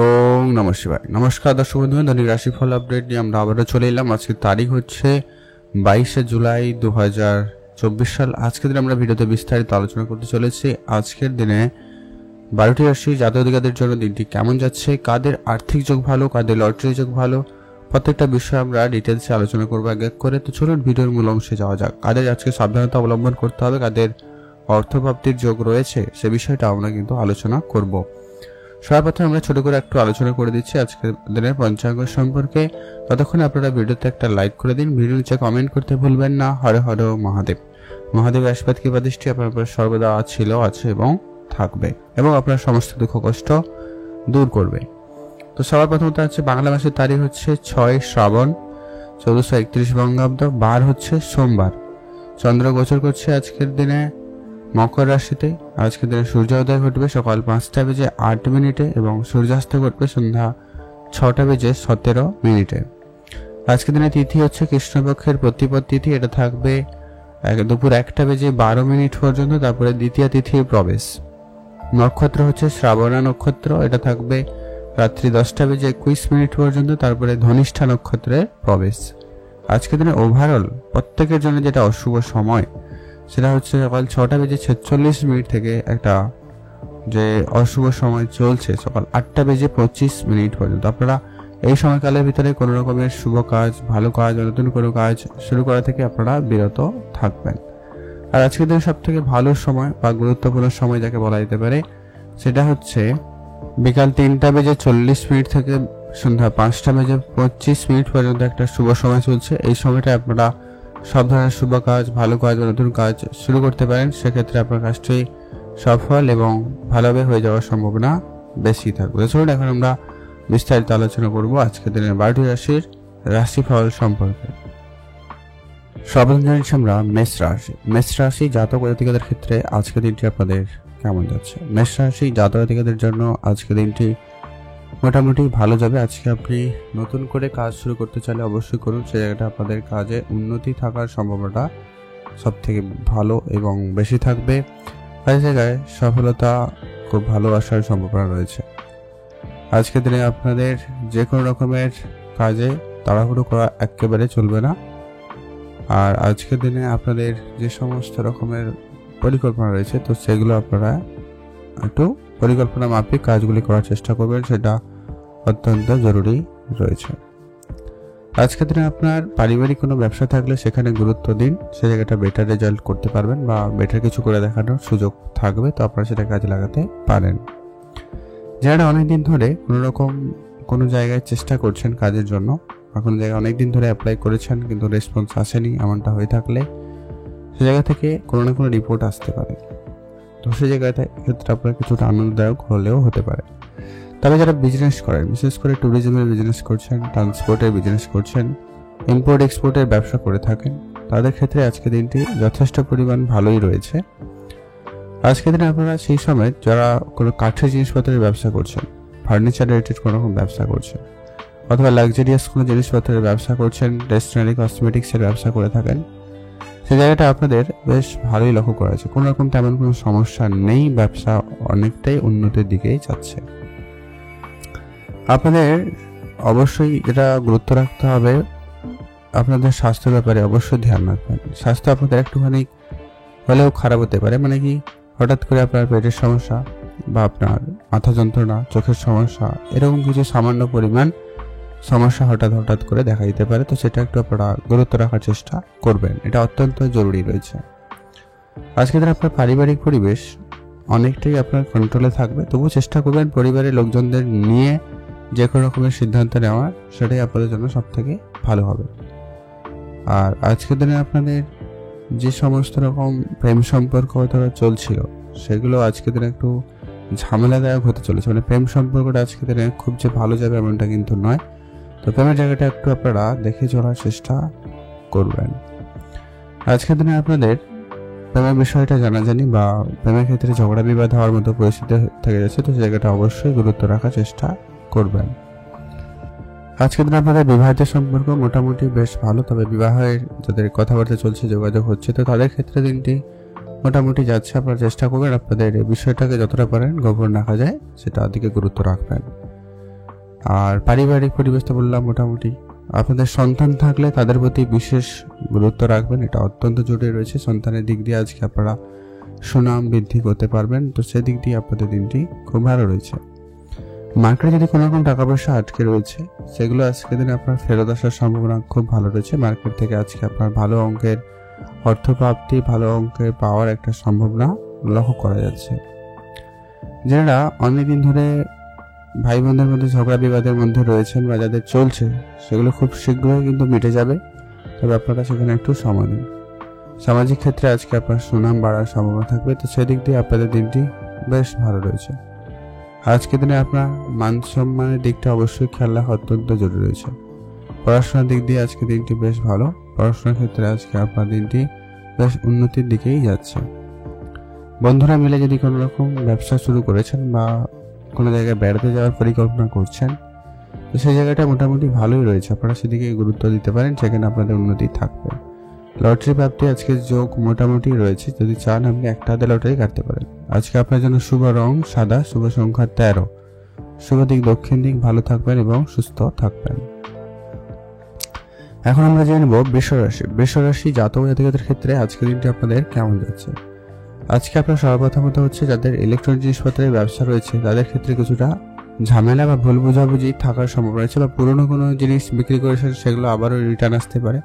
ওম নমঃ শিবায়। নমস্কার দর্শক বন্ধু, দৈনিক রাশিফল আপডেট নিয়ে আমরা আবারও চলে এলাম। আজকের তারিখ হচ্ছে 22শে জুলাই 2024 সাল। আজকের দিনে আমরা ভিডিওতে বিস্তারিত আলোচনা করতে চলেছি। আজকের দিনে 12টি রাশি জাতক-জাতিকাদের জন্য দিনটি কেমন যাচ্ছে, কাদের আর্থিক যোগ ভালো, কাদের লটারি যোগ ভালো, প্রত্যেকটা বিষয় আমরা ডিটেলসে আলোচনা করবো এক এক করে। তো চলুন ভিডিওর মূল অংশে যাওয়া যাক। কাদের আজকে সাবধানতা অবলম্বন করতে হবে, কাদের অর্থপ্রাপ্তির যোগ রয়েছে, সে বিষয়টা আমরা কিন্তু আলোচনা করব। সর্বপ্রথম আমরা ছোট করে একটু আলোচনা করে দিচ্ছি আজকের দিনের পঞ্চাঙ্গ সম্পর্কে। ততক্ষণ আপনারা ভিডিওতে একটা লাইক করে দিন, ভিডিও নিচে কমেন্ট করতে ভুলবেন না। হর হর মহাদেব। মহাদেব আশীর্বাদ কৃপা দৃষ্টি আপনার উপর সর্বদা ছিল, আছে এবং থাকবে, এবং আপনার সমস্ত দুঃখ কষ্ট দূর করবে। তো সবার প্রথমত হচ্ছে বাংলা মাসের তারিখ হচ্ছে 6 শ্রাবণ 1431 বঙ্গাব্দ, বার হচ্ছে সোমবার। চন্দ্র গোচর করছে আজকের দিনে মকর রাশিতে। আজকের দিনে সূর্যোদয় ঘটবে সকাল 5টা বেজে 8 মিনিটে এবং সূর্যাস্ত ঘটবে সন্ধ্যা 6টা বেজে 17 মিনিটে। আজকের দিনে তিথি হচ্ছে কৃষ্ণপক্ষের প্রতিপদ তিথি, এটা থাকবে দুপুর 1টা বেজে 12 মিনিট পর্যন্ত, তারপরে দ্বিতীয় তিথির প্রবেশ। নক্ষত্র হচ্ছে শ্রাবণা নক্ষত্র, এটা থাকবে রাত্রি 10টা বেজে 21 মিনিট পর্যন্ত, তারপরে ধনিষ্ঠা নক্ষত্রের প্রবেশ। আজকের দিনে ওভারঅল প্রত্যেকের জন্য যেটা অশুভ সময় সেটা হচ্ছে সকাল 6টা বেজে 46 মিনিট থেকে একটা যে অশুভ সময় চলছে সকাল 8টা বেজে 25 মিনিট পর্যন্ত। আপনারা এই সময়কালের ভিতরে কোনো রকমের শুভ কাজ, ভালো কাজ, নতুন কোনো কাজ শুরু করা থেকে আপনারা বিরত থাকবেন। আর আজকের দিনে সব থেকে ভালো সময় বা গুরুত্বপূর্ণ সময় যাকে বলা যেতে পারে সেটা হচ্ছে বিকাল 3টা বেজে 40 মিনিট থেকে সন্ধ্যা 5টা বেজে 25 মিনিট পর্যন্ত একটা শুভ সময় চলছে। এই সময়টা আপনারা সব ধরনের শুভ কাজ, ভালো কাজ বা নতুন কাজ শুরু করতে পারেন। সেক্ষেত্রে আপনার কাজটি সফল এবং ভালোভাবে হয়ে যাওয়ার সম্ভাবনা বেশি থাকবে। চলুন এখন আমরা বিস্তারিত আলোচনা করব আজকের দিনের 12টি রাশির রাশিফল সম্পর্কে। সর্বপ্রথম জানিয়েছি আমরা মেষ রাশি জাতক জাতিকাদের ক্ষেত্রে আজকের দিনটি আপনাদের কেমন যাচ্ছে। মেষ রাশি জাতক জাতিকাদের জন্য আজকের দিনটি মোটামুটি ভালো যাবে। আজকে আপনি নতুন করে কাজ শুরু করতে চাইলে অবশ্যই করুন, সে জায়গাটা আপনাদের কাজে উন্নতি থাকার সম্ভাবনাটা সব থেকে ভালো এবং বেশি থাকবে। এই জায়গায় সফলতা খুব ভালো আসার সম্ভাবনা রয়েছে। আজকের দিনে আপনাদের যে কোনো রকমের কাজে তাড়াহুড়ো করা একেবারে চলবে না। আর আজকের দিনে আপনাদের যে সমস্ত রকমের পরিকল্পনা রয়েছে তো সেগুলো আপনারা একটু পরিকল্পনা মাফিক কাজগুলি করার চেষ্টা করবেন, সেটা অত্যন্ত জরুরি রয়েছে। আজকের দিনে আপনার পারিবারিক কোনো ব্যবসা থাকলে সেখানে গুরুত্ব দিন, সে জায়গাটা বেটার রেজাল্ট করতে পারবেন বা বেটার কিছু করে দেখানোর সুযোগ থাকবে, তো আপনারা সেটা কাজে লাগাতে পারেন। যারা অনেকদিন ধরে কোনো জায়গায় চেষ্টা করছেন কাজের জন্য বা কোনো জায়গায় অনেকদিন ধরে অ্যাপ্লাই করেছেন কিন্তু রেসপন্স আসেনি, এমনটা হয়ে থাকলে সে জায়গা থেকে কোনো না কোনো রিপোর্ট আসতে পারে। তো সেই জায়গাতে ক্ষেত্রে আপনার কিছুটা আনন্দদায়ক হলেও হতে পারে। তবে যারা বিজনেস করেন, বিশেষ করে ট্যুরিজমের বিজনেস করছেন, ট্রান্সপোর্টের বিজনেস করছেন, ইম্পোর্ট এক্সপোর্টের ব্যবসা করে থাকেন, তাদের ক্ষেত্রে আজকের দিনটি যথেষ্ট পরিমাণ ভালোই রয়েছে। আজকের দিনে আপনারা সেই সময় যারা কোনো কাঠের জিনিসপত্রের ব্যবসা করছেন, ফার্নিচার রিলেটেড কোনো রকম ব্যবসা করছেন, অথবা লাক্সারিয়াস কোনো জিনিসপত্রের ব্যবসা করছেন, স্টেশনারি কসমেটিক্সের ব্যবসা করে থাকেন, সেই জায়গাটা আপনাদের বেশ ভালোই লক্ষ্য করা আছে। কোনো রকম তেমন কোনো সমস্যা নেই, ব্যবসা অনেকটাই উন্নতির দিকেই যাচ্ছে। আপনাদের অবশ্যই এটা গুরুত্ব রাখতে হবে, আপনাদের স্বাস্থ্যের ব্যাপারে অবশ্যই ধ্যান রাখবেন। স্বাস্থ্য আপনাদের একটুখানি হলেও খারাপ হতে পারে, মানে কি হঠাৎ করে আপনার পেটের সমস্যা বা আপনার মাথা যন্ত্রণা, চোখের সমস্যা, এরকম কিছু সামান্য পরিমাণ সমস্যা হঠাৎ করে দেখা দিতে পারে, তো সেটা একটু আপনারা গুরুত্ব রাখার চেষ্টা করবেন, এটা অত্যন্ত জরুরি রয়েছে। আজকে দিন আপনার পারিবারিক পরিবেশ অনেকটাই আপনার কন্ট্রোলে থাকবে, তবুও চেষ্টা করবেন পরিবারের লোকজনদের নিয়ে যে কোনো রকমের সিদ্ধান্ত নেওয়ার, সেটাই আপনাদের জন্য সব থেকে ভালো হবে। আর আজকের দিনে আপনাদের যে সমস্ত রকম প্রেম সম্পর্ক চলছিল সেগুলো আজকের দিনে একটু ঝামেলাদায়ক হতে চলেছে, মানে প্রেম সম্পর্কটা আজকের দিনে খুব যে ভালো যাবে এমনটা কিন্তু নয়। তো প্রেমের জায়গাটা একটু আপনারা দেখে চলার চেষ্টা করবেন। আজকের দিনে আপনাদের প্রেমের বিষয়টা জানাজানি বা প্রেমের ক্ষেত্রে ঝগড়া বিবাদ হওয়ার মতো পরিস্থিতি থেকে যাচ্ছে, তো সেই জায়গাটা অবশ্যই গুরুত্ব রাখার চেষ্টা করবেন। আজকের দিনে আপনাদের বিবাহের সম্পর্ক মোটামুটি বেশ ভালো, তবে বিবাহের যাদের কথাবার্তা চলছে, যোগাযোগ হচ্ছে, তো তাদের ক্ষেত্রে দিনটি মোটামুটি যাচ্ছে। আপনারা চেষ্টা করবেন আপনাদের এই বিষয়টাকে যতটা পারেন গোপন রাখা যায় সেটা দিকে গুরুত্ব রাখবেন। আর পারিবারিক পরিবেশটা বললাম মোটামুটি। আপনাদের সন্তান থাকলে তাদের প্রতি বিশেষ গুরুত্ব রাখবেন, এটা অত্যন্ত জরুরি রয়েছে। সন্তানের দিক দিয়ে আজকে আপনারা সুনাম বৃদ্ধি করতে পারবেন, তো সেদিক দিয়ে আপনাদের দিনটি খুব ভালো রয়েছে। মার্কেটে যদি কোনো রকম টাকা পয়সা আটকে রয়েছে সেগুলো আজকের দিনে আপনার ফেরত আসার সম্ভাবনা খুব ভালো রয়েছে। মার্কেট থেকে আজকে আপনার ভালো অঙ্কের অর্থপ্রাপ্তি, ভালো অঙ্কের পাওয়ার একটা সম্ভাবনা লক্ষ্য করা যাচ্ছে। যারা অনেকদিন ধরে ভাই বোনদের মধ্যে ঝগড়া বিবাদের মধ্যে রয়েছেন বা যাদের চলছে, সেগুলো খুব শীঘ্রই কিন্তু মিটে যাবে, তবে আপনারা সেখানে একটু সময় দিন। সামাজিক ক্ষেত্রে আজকে আপনার সুনাম বাড়ার সম্ভাবনা থাকবে, তো সেদিক দিয়ে আপনাদের দিনটি বেশ ভালো রয়েছে। আজকের দিনে আপনার মান সম্মানের দিকটা অবশ্যই খেয়াল রাখা অত্যন্ত জরুরি রয়েছে। পড়াশোনার দিক দিয়ে আজকে দিনটি বেশ ভালো, পড়াশোনার ক্ষেত্রে আজকে আপনার দিনটি বেশ উন্নতির দিকেই যাচ্ছে। বন্ধুরা মিলে যদি কোনো রকম ব্যবসা শুরু করেছেন বা কোনো জায়গায় বেড়াতে যাওয়ার পরিকল্পনা করছেন, তো সেই জায়গাটা মোটামুটি ভালোই রয়েছে, আপনারা সেদিকে গুরুত্ব দিতে পারেন, সেখানে আপনাদের উন্নতি থাকবে। লটারি প্রাপ্তি আজকের যোগ মোটামুটি রয়েছে, যদি চান আপনি একটা হাতে লটারি কাটতে পারেন। আজকে আপনার জন্য শুভ রং সাদা, শুভ সংখ্যা 13, শুভ দিক দক্ষিণ দিক, ভালো থাকবেন এবং সুস্থ থাকবেন। এখন আমরা জেনে নেব বৃষরাশি। বৃষরাশি জাতক জাতিকাদের ক্ষেত্রে আজকের দিনটি আপনাদের কেমন যাচ্ছে। আজকে আপনার সর্বপ্রথমত হচ্ছে যাদের ইলেকট্রনিক জিনিসপত্রের ব্যবসা রয়েছে তাদের ক্ষেত্রে কিছুটা ঝামেলা বা ভুল বোঝাবুঝি থাকার সম্ভাবনা রয়েছে, বা পুরনো কোনো জিনিস বিক্রি করেছেন সেগুলো আবারও রিটার্ন আসতে পারে,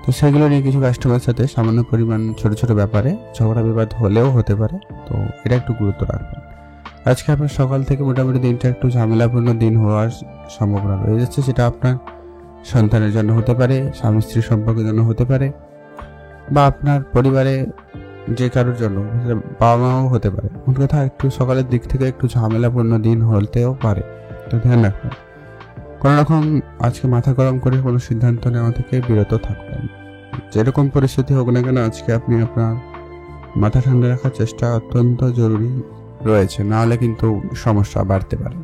তো সেগুলো নিয়ে কিছু কাস্টমারের সাথে সামান্য পরিমাণ ছোট ছোট ব্যাপারে ঝগড়া বিবাদ হলেও হতে পারে, তো এটা একটু গুরুত্ব রাখবেন। আজকে আপনার সকাল থেকে মোটামুটি দিনটা একটু ঝামেলাপূর্ণ দিন হওয়ার সম্ভাবনা রয়ে যাচ্ছে, সেটা আপনার সন্তানের জন্য হতে পারে, স্বামী স্ত্রীর সম্পর্কের জন্য হতে পারে, বা আপনার পরিবারে যে কারোর জন্য, বাবা মাও হতে পারে। মোট কথা একটু সকালের দিক থেকে একটু ঝামেলাপূর্ণ দিন হতেও পারে, তো ধ্যান রাখবেন। কোনো রকম আজকে মাথা গরম করে কোনো সিদ্ধান্ত নেওয়া থেকে বিরত থাকবেন। যেরকম পরিস্থিতি হোক না কেন আজকে আপনি আপনার মাথা ঠান্ডা রাখার চেষ্টা অত্যন্ত জরুরি রয়েছে, নাহলে কিন্তু সমস্যা বাড়তে পারে।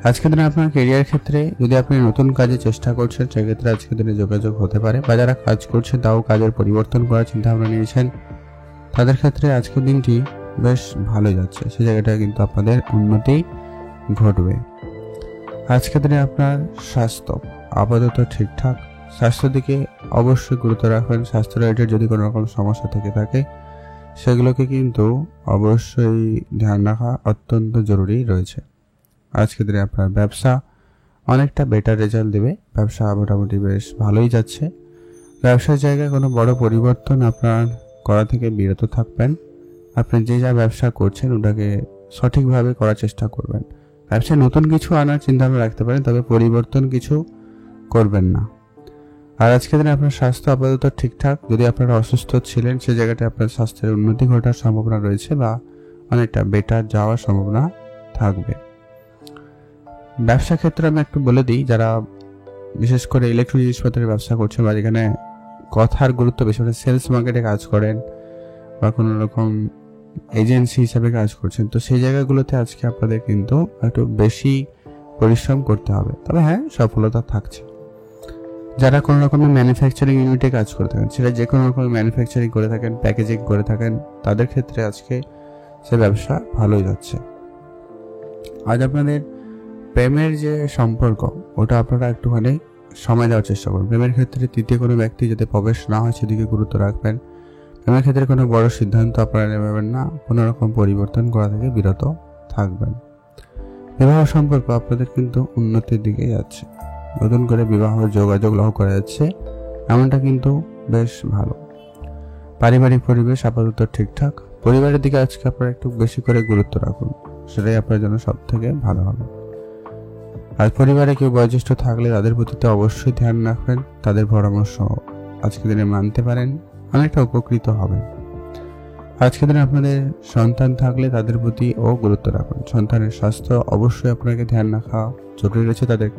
আজকের দিনে আপনার কেরিয়ার ক্ষেত্রে যদি আপনি নতুন কাজে চেষ্টা করছেন, সেক্ষেত্রে আজকের দিনে যোগাযোগ হতে পারে, বা যারা কাজ করছেন তাও কাজের পরিবর্তন করার চিন্তা ভাবনা নিয়েছেন, তাদের ক্ষেত্রে আজকের দিনটি বেশ ভালো যাচ্ছে, সে জায়গাটা কিন্তু আপনাদের উন্নতি ঘটবে। আজকের দিনে আপনার স্বাস্থ্য আপাতত ঠিকঠাক, স্বাস্থ্যের দিকে অবশ্যই গুরুত্ব রাখবেন। স্বাস্থ্য রিলেটেড যদি কোনো রকম সমস্যা থেকে থাকে সেগুলোকে কিন্তু অবশ্যই ধ্যান রাখা অত্যন্ত জরুরি রয়েছে। আজকের দিনে আপনার ব্যবসা অনেকটা বেটার রেজাল্ট দেবে, ব্যবসা মোটামুটি বেশ ভালোই যাচ্ছে। ব্যবসার জায়গায় কোনো বড় পরিবর্তন আপনার করা থেকে বিরত থাকবেন। আপনি যে যা ব্যবসা করছেন ওটাকে সঠিকভাবে করার চেষ্টা করবেন। ব্যবসায় নতুন কিছু আনার চিন্তা ভাবনা রাখতে পারেন, তবে পরিবর্তন কিছু করবেন না। আর আজকের দিনে আপনার স্বাস্থ্য আপাতত ঠিকঠাক, যদি আপনারা অসুস্থ ছিলেন সে জায়গাটা আপনার স্বাস্থ্যের উন্নতি ঘটার সম্ভাবনা রয়েছে, বা অনেকটা বেটার যাওয়ার সম্ভাবনা থাকবে। ব্যবসা ক্ষেত্রে আমি একটু বলে দিই, যারা বিশেষ করে ইলেকট্রনিক জিনিসপত্রের ব্যবসা করছেন বা যেখানে কথার গুরুত্ব বেশি, মানে সেলস মার্কেটে কাজ করেন বা কোনো রকম এজেন্সি হিসাবে কাজ করছেন, তো সেই জায়গাগুলোতে আজকে আপনাদের কিন্তু একটু বেশি পরিশ্রম করতে হবে, তবে হ্যাঁ সফলতা থাকছে। যারা কোনো রকমের ম্যানুফ্যাকচারিং ইউনিটে কাজ করে থাকেন, সেটা যে কোনো রকমের ম্যানুফ্যাকচারিং করে থাকেন, প্যাকেজিং করে থাকেন, তাদের ক্ষেত্রে আজকে সে ব্যবসা ভালোই যাচ্ছে। আজ আপনাদের প্রেমের যে সম্পর্ক ওটা আপনারা একটুখানি সময় দেওয়ার চেষ্টা করুন। প্রেমের ক্ষেত্রে তৃতীয় কোনো ব্যক্তি যাতে প্রবেশ না হয় সেদিকে গুরুত্ব রাখবেন। প্রেমের ক্ষেত্রে কোনো বড় সিদ্ধান্ত আপনারা নেবেন না, কোনো রকম পরিবর্তন করা থেকে বিরত থাকবেন। বিবাহ সম্পর্ক আপনাদের কিন্তু উন্নতির দিকে যাচ্ছে, নতুন করে বিবাহের যোগাযোগ লক্ষ্য করা যাচ্ছে, এমনটা কিন্তু বেশ ভালো। পারিবারিক পরিবেশ আপাতত ঠিকঠাক, পরিবারের দিকে আজকে আপনারা একটু বেশি করে গুরুত্ব রাখুন, সেটাই আপনার জন্য সব থেকে ভালো হবে। আর পরিবারে কেউ বয়োজ্যেষ্ঠ থাকলে তাদের প্রতি তো অবশ্যই ধ্যান রাখবেন, তাদের পরামর্শ আজকের দিনে মানতে পারেন, অনেকটা উপকৃত হবেন। আজকের দিনে আপনাদের সন্তান থাকলে তাদের প্রতি গুরুত্ব রাখুন। সন্তানের স্বাস্থ্য অবশ্যই আপনাকে ধ্যান রাখা জরুরি রয়েছে, তাদের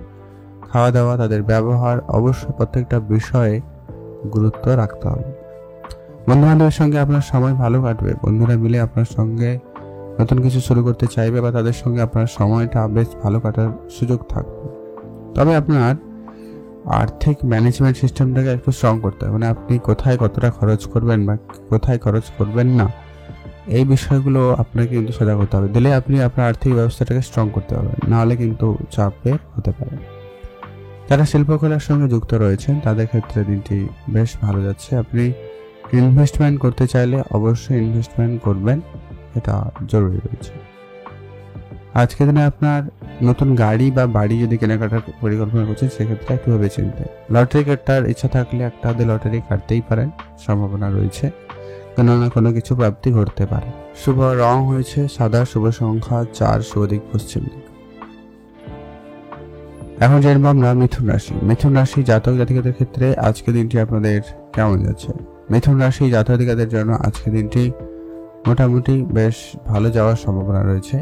খাওয়া দাওয়া, তাদের ব্যবহার, অবশ্যই প্রত্যেকটা বিষয়ে গুরুত্ব রাখতে হবে। বন্ধু বান্ধবের সঙ্গে আপনার সময় ভালো কাটবে, বন্ধুরা মিলে আপনার সঙ্গে নতুন কিছু শুরু করতে চাইবে বা তাদের সঙ্গে আপনার সময়টা বেশ ভালো কাটার সুযোগ থাকবে। তবে আপনার আর্থিক ম্যানেজমেন্ট সিস্টেমটাকে একটু স্ট্রং করতে হবে, মানে আপনি কোথায় কতটা খরচ করবেন বা কোথায় খরচ করবেন না, এই বিষয়গুলো আপনাকে কিন্তু সজাগ হতে হবে, দিলে আপনি আপনার আর্থিক ব্যবস্থাটাকে স্ট্রং করতে পারবেন, নাহলে কিন্তু চাপের হতে পারে। যারা শিল্পকলার সঙ্গে যুক্ত রয়েছেন তাদের ক্ষেত্রে দিনটি বেশ ভালো যাচ্ছে। আপনি ইনভেস্টমেন্ট করতে চাইলে অবশ্যই ইনভেস্টমেন্ট করবেন, এটা জরুরি রয়েছে। আজকের দিনে আপনার নতুন গাড়ি বা বাড়ি যদি কেনাকাটার পরিকল্পনা করছেন সেক্ষেত্রে একটু ভেবে চিনতে। লটারি কাটার ইচ্ছা থাকলে একটা হাতে লটারি কাটতেই পারেন, সম্ভাবনা রয়েছে কোনো না কোনো কিছু প্রাপ্তি ঘটতে পারে। শুভ রং হয়েছে সাদা, শুভ সংখ্যা 4, শুভ দিক পশ্চিম দিক। এখন জানবো আমরা মিথুন রাশি। মিথুন রাশি জাতক জাতিকাদের ক্ষেত্রে আজকের দিনটি আপনাদের কেমন যাচ্ছে? মিথুন রাশি জাতক জাতিকাদের জন্য আজকের দিনটি মোটামুটি বেশ ভালো যাওয়ার সম্ভাবনা রয়েছে।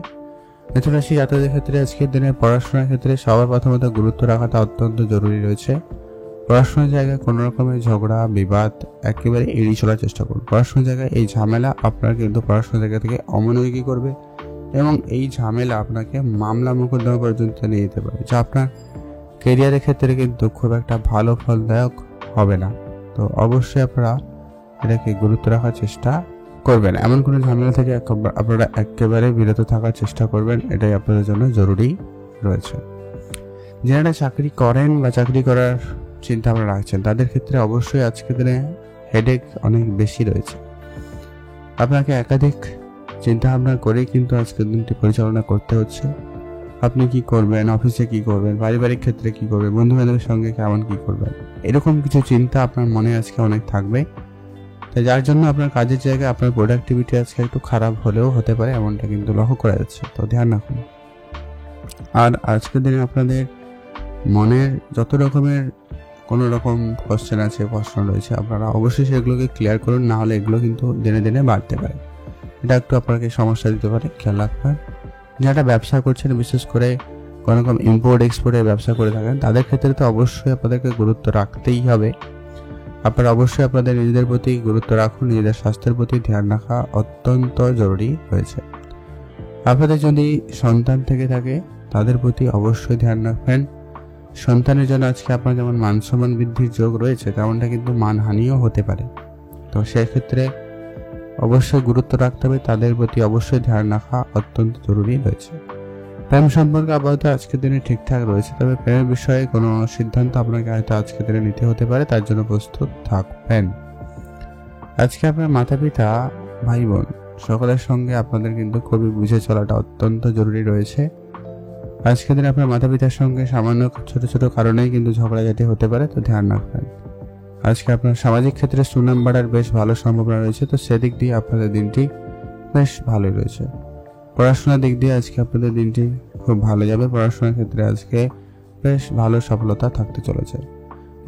মিথুন রাশি জাতকদের ক্ষেত্রে আজকের দিনে পড়াশোনার ক্ষেত্রে সবার প্রথমত গুরুত্ব রাখাটা অত্যন্ত জরুরি রয়েছে। পড়াশোনার জায়গায় কোনো রকমের ঝগড়া বিবাদ একেবারে এড়িয়ে চলার চেষ্টা করুন। পড়াশোনার জায়গায় এই ঝামেলা আপনার কিন্তু পড়াশোনার জায়গা থেকে অমনোযোগী করবে এবং এই ঝামেলা আপনাকে মামলা মোকদ্দমা পর্যন্ত নিয়ে যেতে পারে, যা আপনার কেরিয়ারের ক্ষেত্রে কিন্তু খুব একটা ভালো ফলদায়ক হবে না। তো অবশ্যই আপনারা এটাকে গুরুত্ব রাখার চেষ্টা করবেন, এমন কোনো ঝামেলা থেকে আপনারা একেবারে বিরত থাকার চেষ্টা করবেন, এটাই আপনাদের জন্য জরুরি রয়েছে। যারা চাকরি করেন বা চাকরি করার চিন্তা ভাবনা রাখছেন তাদের ক্ষেত্রে অবশ্যই আজকের দিনে হেডেক অনেক বেশি রয়েছে। আপনাকে একাধিক চিন্তা ভাবনা করেই কিন্তু আজকের দিনটি পরিচালনা করতে হচ্ছে। আপনি কি করবেন, অফিসে কি করবেন, পারিবারিক ক্ষেত্রে কি করবেন, বন্ধু বান্ধবের সঙ্গে কেমন কি করবেন, এরকম কিছু চিন্তা আপনার মনে আজকে অনেক থাকবে। তাই যার জন্য আপনার কাজের জায়গায় আপনার প্রোডাক্টিভিটি আজকে একটু খারাপ হলেও হতে পারে, এমনটা কিন্তু লক্ষ্য করা যাচ্ছে, তো ধ্যান রাখুন। আর আজকের দিনে আপনাদের মনের যত রকমের কোনো রকম কোশ্চেন আছে, প্রশ্ন রয়েছে, আপনারা অবশ্যই সেগুলোকে ক্লিয়ার করুন, না হলে এগুলো কিন্তু দিনে দিনে বাড়তে পারে, এটা একটু আপনাকে সমস্যা দিতে পারে, খেয়াল রাখবেন। যারা ব্যবসা করছেন, বিশেষ করে কোনো রকম ইম্পোর্ট এক্সপোর্টের ব্যবসা করে থাকেন তাদের ক্ষেত্রে তো অবশ্যই আপনাদেরকে গুরুত্ব রাখতেই হবে। আপনারা অবশ্যই আপনাদের নিজেদের প্রতি গুরুত্ব রাখুন, নিজেদের স্বাস্থ্যের প্রতি ধ্যান রাখা অত্যন্ত জরুরি হয়েছে। আপনাদের যদি সন্তান থেকে থাকে তাদের প্রতি অবশ্যই ধ্যান রাখবেন। সন্তানের জন্য আজকে আপনার যেমন মান সম্মান বৃদ্ধির যোগ রয়েছে, তেমনটা কিন্তু মানহানিও হতে পারে, তো সেক্ষেত্রে অবশ্যই গুরুত্ব রাখতে হবে, তাদের প্রতি অবশ্যই ধ্যান রাখা অত্যন্ত জরুরি রয়েছে। প্রেম সম্পর্কে আপাতত আজকের দিনে ঠিকঠাক রয়েছে, তবে প্রেমের বিষয়ে কোনো সিদ্ধান্ত আপনাকে হয়তো আজকের দিনে নিতে হতে পারে, তার জন্য প্রস্তুত থাকবেন। আজকে আপনার মাতা পিতা, ভাই বোন সকলের সঙ্গে আপনাদের কিন্তু খুবই বুঝে চলাটা অত্যন্ত জরুরি রয়েছে। আজকের দিনে আপনার মাতা পিতার সঙ্গে সামান্য ছোট ছোট কারণেই কিন্তু ঝগড়াঝাটি হতে পারে, তো ধ্যান রাখবেন। আজকে আপনার সামাজিক ক্ষেত্রে সুনাম বাড়ার বেশ ভালো সম্ভাবনা রয়েছে, তো সেদিক দিয়ে আপনাদের দিনটি বেশ ভালোই রয়েছে। পড়াশোনার দিক দিয়ে আজকে আপনাদের দিনটি খুব ভালো যাবে, পড়াশোনার ক্ষেত্রে আজকে বেশ ভালো সফলতা থাকতে চলেছে।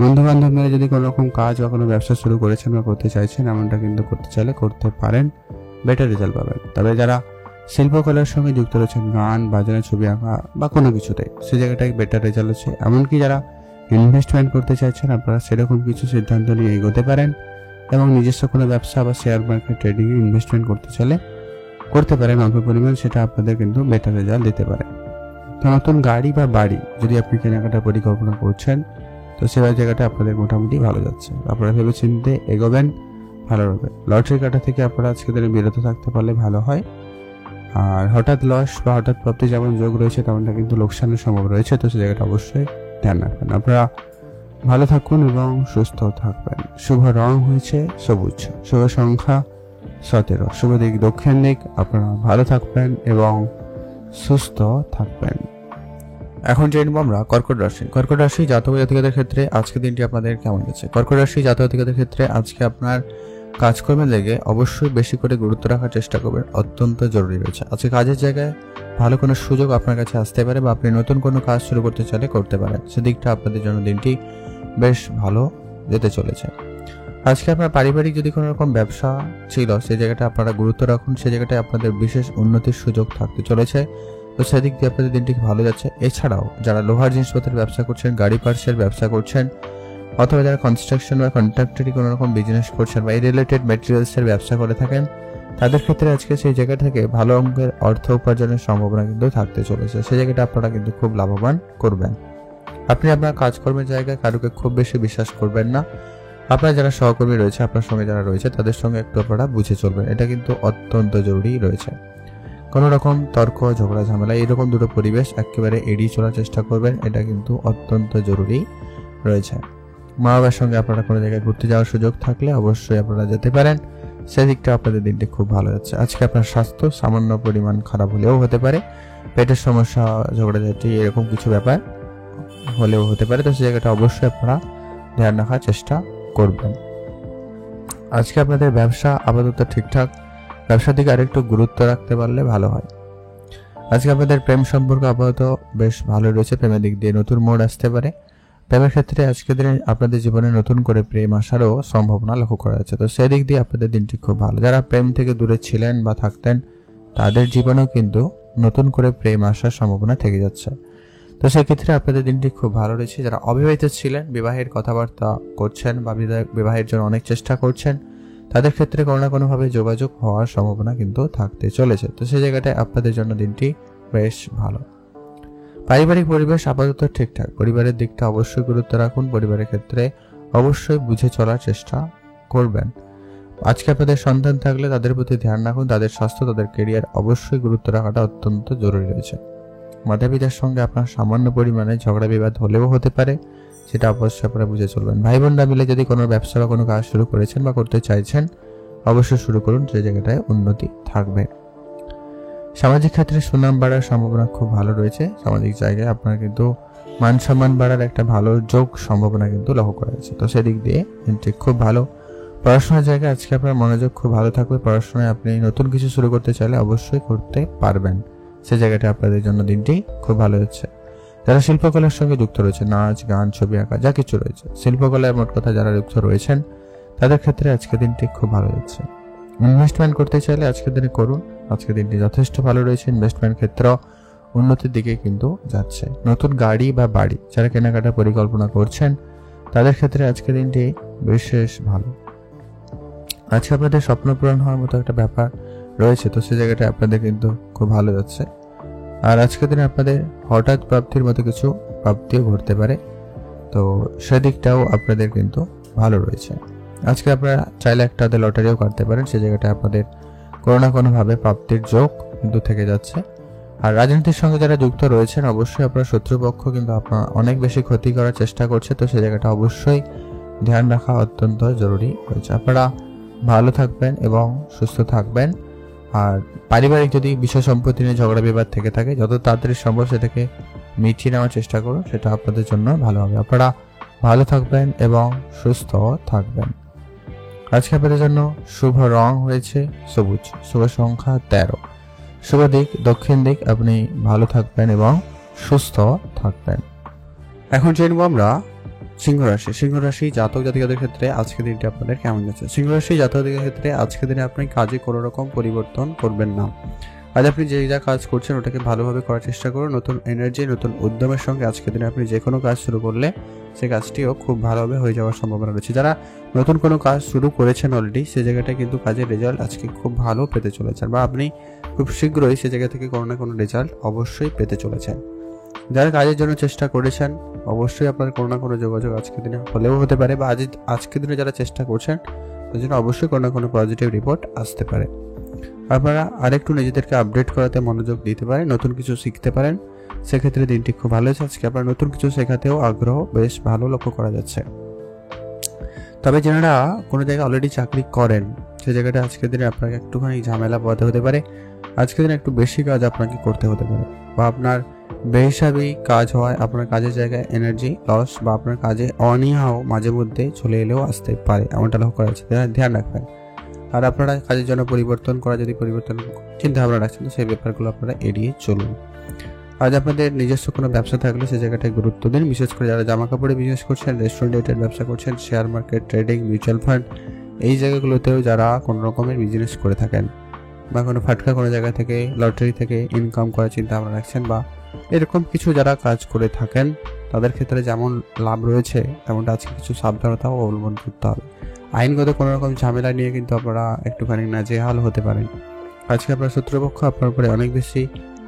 বন্ধু বান্ধব মিলে যদি কোনো রকম কাজ বা কোনো ব্যবসা শুরু করেছেন বা করতে চাইছেন, এমনটা কিন্তু করতে চাইলে করতে পারেন, বেটার রেজাল্ট পাবেন। তবে যারা শিল্পকলার সঙ্গে যুক্ত রয়েছেন, গান বাজনা, ছবি আঁকা বা কোনো কিছুতে, সে জায়গাটায় বেটার রেজাল্ট হচ্ছে। এমনকি যারা ইনভেস্টমেন্ট করতে চাইছেন, আপনারা সেরকম কিছু সিদ্ধান্ত নিয়ে এগোতে পারেন এবং নিজস্ব কোনো ব্যবসা বা শেয়ার মার্কেট ট্রেডিংয়ে ইনভেস্টমেন্ট করতে চাইলে করতে পারেন অল্প পরিমাণ, সেটা আপনাদের কিন্তু বেটার রেজাল্ট দিতে পারে। তো নতুন গাড়ি বা বাড়ি যদি আপনি কেনাকাটার পরিকল্পনা করছেন, তো সেবার জায়গাটা আপনাদের মোটামুটি ভালো যাচ্ছে, আপনারা ভেবে চিন্তে এগোবেন, ভালো হবে। লটারি কাটা থেকে আপনারা আজকে দিনে বিরত থাকতে পারলে ভালো হয়। আর হঠাৎ লস বা হঠাৎ প্রাপ্তি যেমন যোগ রয়েছে, তেমনটা কিন্তু লোকসানের সম্ভব রয়েছে, তো সে জায়গাটা অবশ্যই ধ্যান রাখবেন। আপনারা ভালো থাকুন এবং সুস্থ থাকবেন। শুভ রং হয়েছে সবুজ, শুভ সংখ্যা 17, শুভ দিক দক্ষিণ দিক। আপনারা ভালো থাকবেন এবং সুস্থ থাকবেন। এখন জানবো আমরা কর্কট রাশি। কর্কট রাশি জাতক জাতিকাদের ক্ষেত্রে আজকের দিনটি আপনাদের কেমন যাচ্ছে? কর্কট রাশি জাতক জাতিকাদের ক্ষেত্রে আজকে আপনার কাজকর্মের লেগে অবশ্যই বেশি করে গুরুত্ব রাখার চেষ্টা করবেন, অত্যন্ত জরুরি রয়েছে। আজকে কাজের জায়গায় ভালো কোনো সুযোগ আপনার কাছে আসতে পারে বা আপনি নতুন কোনো কাজ শুরু করতে চাইলে করতে পারেন, সেদিকটা আপনাদের জন্য দিনটি বেশ ভালো যেতে চলেছে। আজকে আপনার পারিবারিক যদি কোনো রকম ব্যবসা ছিল, সেই জায়গাটা আপনারা গুরুত্ব রাখুন, সেই জায়গাটায় আপনাদের বিশেষ উন্নতির সুযোগ থাকতে চলেছে, তো সেদিক দিয়ে আপনাদের দিনটি ভালো যাচ্ছে। এছাড়াও যারা লোহার জিনিসপত্রের ব্যবসা করছেন, গাড়ি পার্টসের ব্যবসা করছেন, অথবা যারা কনস্ট্রাকশন বা কন্ট্রাক্টরি কোনো রকম বিজনেস করছেন বা এই রিলেটেড ম্যাটেরিয়ালসের ব্যবসা করে থাকেন, তাদের ক্ষেত্রে আজকে সেই জায়গা থেকে ভালো অঙ্কের অর্থ উপার্জনের সম্ভাবনা কিন্তু থাকতে চলেছে, সেই জায়গাটা আপনারা কিন্তু খুব লাভবান করবেন। আপনি আপনার কাজকর্মের জায়গায় কারোকে খুব বেশি বিশ্বাস করবেন না, আপনার যারা সহকর্মী রয়েছে, আপনার সঙ্গে যারা রয়েছে, তাদের সঙ্গে একটু আপনারা বুঝে চলবেন, এটা কিন্তু অত্যন্ত জরুরি রয়েছে। কোনো রকম তর্ক, ঝগড়া, ঝামেলা এরকম দুটো পরিবেশ একেবারে এড়িয়ে চলার চেষ্টা করবেন, এটা কিন্তু অত্যন্ত জরুরি রয়েছে। মা বাবার সঙ্গে আপনারা কোনো জায়গায় ঘুরতে যাওয়ার সুযোগ থাকলে অবশ্যই আপনারা যেতে পারেন, সেদিকটা আপনাদের দিনটি খুব ভালো যাচ্ছে। আজকে আপনার স্বাস্থ্য সামান্য পরিমাণ খারাপ হলেও হতে পারে, পেটের সমস্যা, ঝগড়াঝাটি এরকম কিছু ব্যাপার হলেও হতে পারে, তো সেই জায়গাটা অবশ্যই আপনারা ধ্যান রাখার চেষ্টা করবেন। আজকে আপনাদের ব্যবসা আপাতত ঠিকঠাক, ব্যবসার দিকে আরেকটু গুরুত্ব রাখতে পারলে ভালো হয়। আজকে আপনাদের প্রেম সম্পর্ক আপাতত বেশ ভালো রয়েছে, প্রেমের দিক দিয়ে নতুন মোড় আসতে পারে। প্রেমের ক্ষেত্রে আজকের দিনে আপনাদের জীবনে নতুন করে প্রেম আসারও সম্ভাবনা লক্ষ্য করা যাচ্ছে, তো সেদিক দিয়ে আপনাদের দিনটি খুব ভালো। যারা প্রেম থেকে দূরে ছিলেন বা থাকতেন, তাদের জীবনেও কিন্তু নতুন করে প্রেম আসার সম্ভাবনা থেকে যাচ্ছে, তো সেক্ষেত্রে আপনাদের দিনটি খুব ভালো রয়েছে। যারা অবিবাহিত ছিলেন, বিবাহের কথাবার্তা করছেন বা বিবাহের জন্য অনেক চেষ্টা করছেন, তাদের ক্ষেত্রে কোনো না কোনোভাবে যোগাযোগ হওয়ার সম্ভাবনা কিন্তু থাকতে চলেছে, তো সেই জায়গাটায় আপনাদের জন্য দিনটি বেশ ভালো। পারিবারিক পরিবেশ আপাতত ঠিকঠাক, পরিবারের দিকটা অবশ্যই গুরুত্ব রাখুন, পরিবারের ক্ষেত্রে অবশ্যই বুঝে চলার চেষ্টা করবেন। আজকে আপনাদের সন্তান থাকলে তাদের প্রতি ধ্যান রাখুন, তাদের স্বাস্থ্য, তাদের কেরিয়ার অবশ্যই গুরুত্ব রাখাটা অত্যন্ত জরুরি রয়েছে। মাতা পিতার সঙ্গে আপনার সামান্য পরিমাণে ঝগড়া বিবাদ হলেও হতে পারে, সেটা অবশ্যই আপনারা বুঝে চলবেন। ভাই বোনরা মিলে যদি কোনো ব্যবসা বা কোনো কাজ শুরু করেছেন বা করতে চাইছেন, অবশ্যই শুরু করুন, সেই জায়গাটায় উন্নতি থাকবে। সামাজিক ক্ষেত্রে সুনাম বাড়ার সম্ভাবনা খুব ভালো রয়েছে, সামাজিক জায়গায় আপনার কিন্তু মান সম্মান বাড়ার একটা ভালো যোগ সম্ভাবনা কিন্তু লক্ষ্য করা যাচ্ছে, তো সেদিক দিয়ে দিনটি খুব ভালো। পড়াশোনার জায়গায় আজকে আপনার মনোযোগ খুব ভালো থাকবে, পড়াশোনায় আপনি নতুন কিছু শুরু করতে চাইলে অবশ্যই করতে পারবেন, সে জায়গাটা আপনাদের জন্য দিনটি খুব ভালো হচ্ছে। যারা শিল্পকলার সঙ্গে যুক্ত রয়েছে, নাচ, গান, ছবি আঁকা যা কিছু রয়েছে, শিল্পকলায় মোট কথা যারা যুক্ত রয়েছেন, তাদের ক্ষেত্রে আজকের দিনটি খুব ভালো যাচ্ছে। ইনভেস্টমেন্ট করতে চাইলে আজকের দিনে করুন, আজকের দিনটি যথেষ্ট ভালো রয়েছে, ইনভেস্টমেন্ট ক্ষেত্র উন্নতির দিকে কিন্তু যাচ্ছে। নতুন গাড়ি বা বাড়ি যারা কেনাকাটার পরিকল্পনা করছেন, তাদের ক্ষেত্রে আজকের দিনটি বিশেষ ভালো। আজকে আপনাদের স্বপ্ন পূরণ হওয়ার মতো একটা ব্যাপার রয়েছে, তো সেই জায়গাটা আপনাদের কিন্তু খুব ভালো যাচ্ছে। আর আজকের দিনে আপনাদের হঠাৎ প্রাপ্তির মতো কিছু প্রাপ্তিও ঘটতে পারে, তো সেদিকটাও আপনাদের কিন্তু ভালো রয়েছে। আজকে আপনারা চাইলে একটা লটারিও কাটতে পারেন, সেই জায়গাটা আপনাদের কোনো না কোনোভাবে প্রাপ্তির যোগ কিন্তু থেকে যাচ্ছে। আর রাজনীতির সঙ্গে যারা যুক্ত রয়েছেন, অবশ্যই আপনার শত্রুপক্ষ কিন্তু আপনার অনেক বেশি ক্ষতি করার চেষ্টা করছে, তো সেই জায়গাটা অবশ্যই ধ্যান রাখা অত্যন্ত জরুরি রয়েছে। আপনারা ভালো থাকবেন এবং সুস্থ থাকবেন। আর পারিবারিক যদি বিষয় সম্পত্তি নিয়ে ঝগড়া বিবাদ থেকে থাকে, যত তাড়াতাড়ি সম্ভব সেটাকে মিটিয়ে নেওয়ার চেষ্টা করুন, সেটা আপনাদের জন্য ভালো হবে। আপনারা ভালো থাকবেন এবং সুস্থ থাকবেন। আজকে আপনাদের জন্য শুভ রং হয়েছে সবুজ, শুভ সংখ্যা 13, শুভ দিক দক্ষিণ দিক। আপনি ভালো থাকবেন এবং সুস্থ থাকবেন। এখন জেনব আমরা সিংহ রাশি। সিংহ রাশি জাতক জাতিকাদের ক্ষেত্রে আজকের দিনটি আপনাদের কেমন যাচ্ছে? সিংহ রাশি জাতক জাতিকাদের ক্ষেত্রে আজকের দিনে আপনি কাজে কোনো রকম পরিবর্তন করবেন না। আজ আপনি যে যা কাজ করছেন ওটাকে ভালোভাবে করার চেষ্টা করুন। নতুন এনার্জি, নতুন উদ্যমের সঙ্গে আজকের দিনে আপনি যে কোনো কাজ শুরু করলে সেই কাজটিও খুব ভালোভাবে হয়ে যাওয়ার সম্ভাবনা রয়েছে। যারা নতুন কোনো কাজ শুরু করেছেন অলরেডি, সে জায়গাটায় কিন্তু কাজের রেজাল্ট আজকে খুব ভালো পেতে চলেছেন, বা আপনি খুব শীঘ্রই সে জায়গা থেকে কোনো না কোনো রেজাল্ট অবশ্যই পেতে চলেছেন। যারা কাজের জন্য চেষ্টা করেছেন, অবশ্যই আপনার কোনো না কোনো যোগাযোগ আজকের দিনে হলেও হতে পারে, বা আজকের দিনে যারা চেষ্টা করছেন তার জন্য অবশ্যই কোনো না কোনো পজিটিভ রিপোর্ট আসতে পারে। আপনারা আরেকটু নিজেদেরকে আপডেট করাতে মনোযোগ দিতে পারেন, নতুন কিছু শিখতে পারেন, সেক্ষেত্রে দিনটি খুব ভালো হয়েছে। আজকে আপনার নতুন কিছু শেখাতেও আগ্রহ বেশ ভালো লক্ষ্য করা যাচ্ছে। তবে যারা কোনো জায়গায় অলরেডি চাকরি করেন, সে জায়গাটা আজকের দিনে আপনাকে একটুখানি ঝামেলা পোহাতে হতে পারে। আজকের দিনে একটু বেশি কাজ আপনাকে করতে হতে পারে, বা আপনার বেহিসাবি কাজ হয়, আপনার কাজের জায়গায় এনার্জি লস বা আপনার কাজে অনীহাও মাঝে মধ্যে চলে এলেও আসতে পারে, এমনটা লক্ষ্য করা যাচ্ছে, ধ্যান রাখবেন। আর আপনারা কাজের জন্য পরিবর্তন করা, যদি পরিবর্তন চিন্তা ভাবনা রাখছেন, তো সেই ব্যাপারগুলো আপনারা এড়িয়ে চলুন। আজ আপনাদের নিজস্ব কোনো ব্যবসা থাকলে সে জায়গাটায় গুরুত্ব দিন, বিশেষ করে যারা জামা কাপড়ে বিজনেস করছেন, রেস্টুরেন্ট রিলেটেড ব্যবসা করছেন, share market, trading, mutual fund, এই জায়গাগুলোতেও যারা কোনো রকমের বিজনেস করে থাকেন, বা কোনো ফাটকা কোনো জায়গা থেকে লটারি থেকে ইনকাম করার চিন্তা ভাবনা রাখছেন, বা এরকম কিছু যারা কাজ করে থাকেন, তাদের ক্ষেত্রে যেমন লাভ রয়েছে তেমনটা আজকে কিছু সাবধানতাও অবলম্বন করতে হবে। আইনগত কোনো রকম ঝামেলা নিয়ে কিন্তু আপনারা একটুখানি নাজেহাল হতে পারেন। আজকে আপনার শত্রুপক্ষ আপনার উপরে অনেক বেশি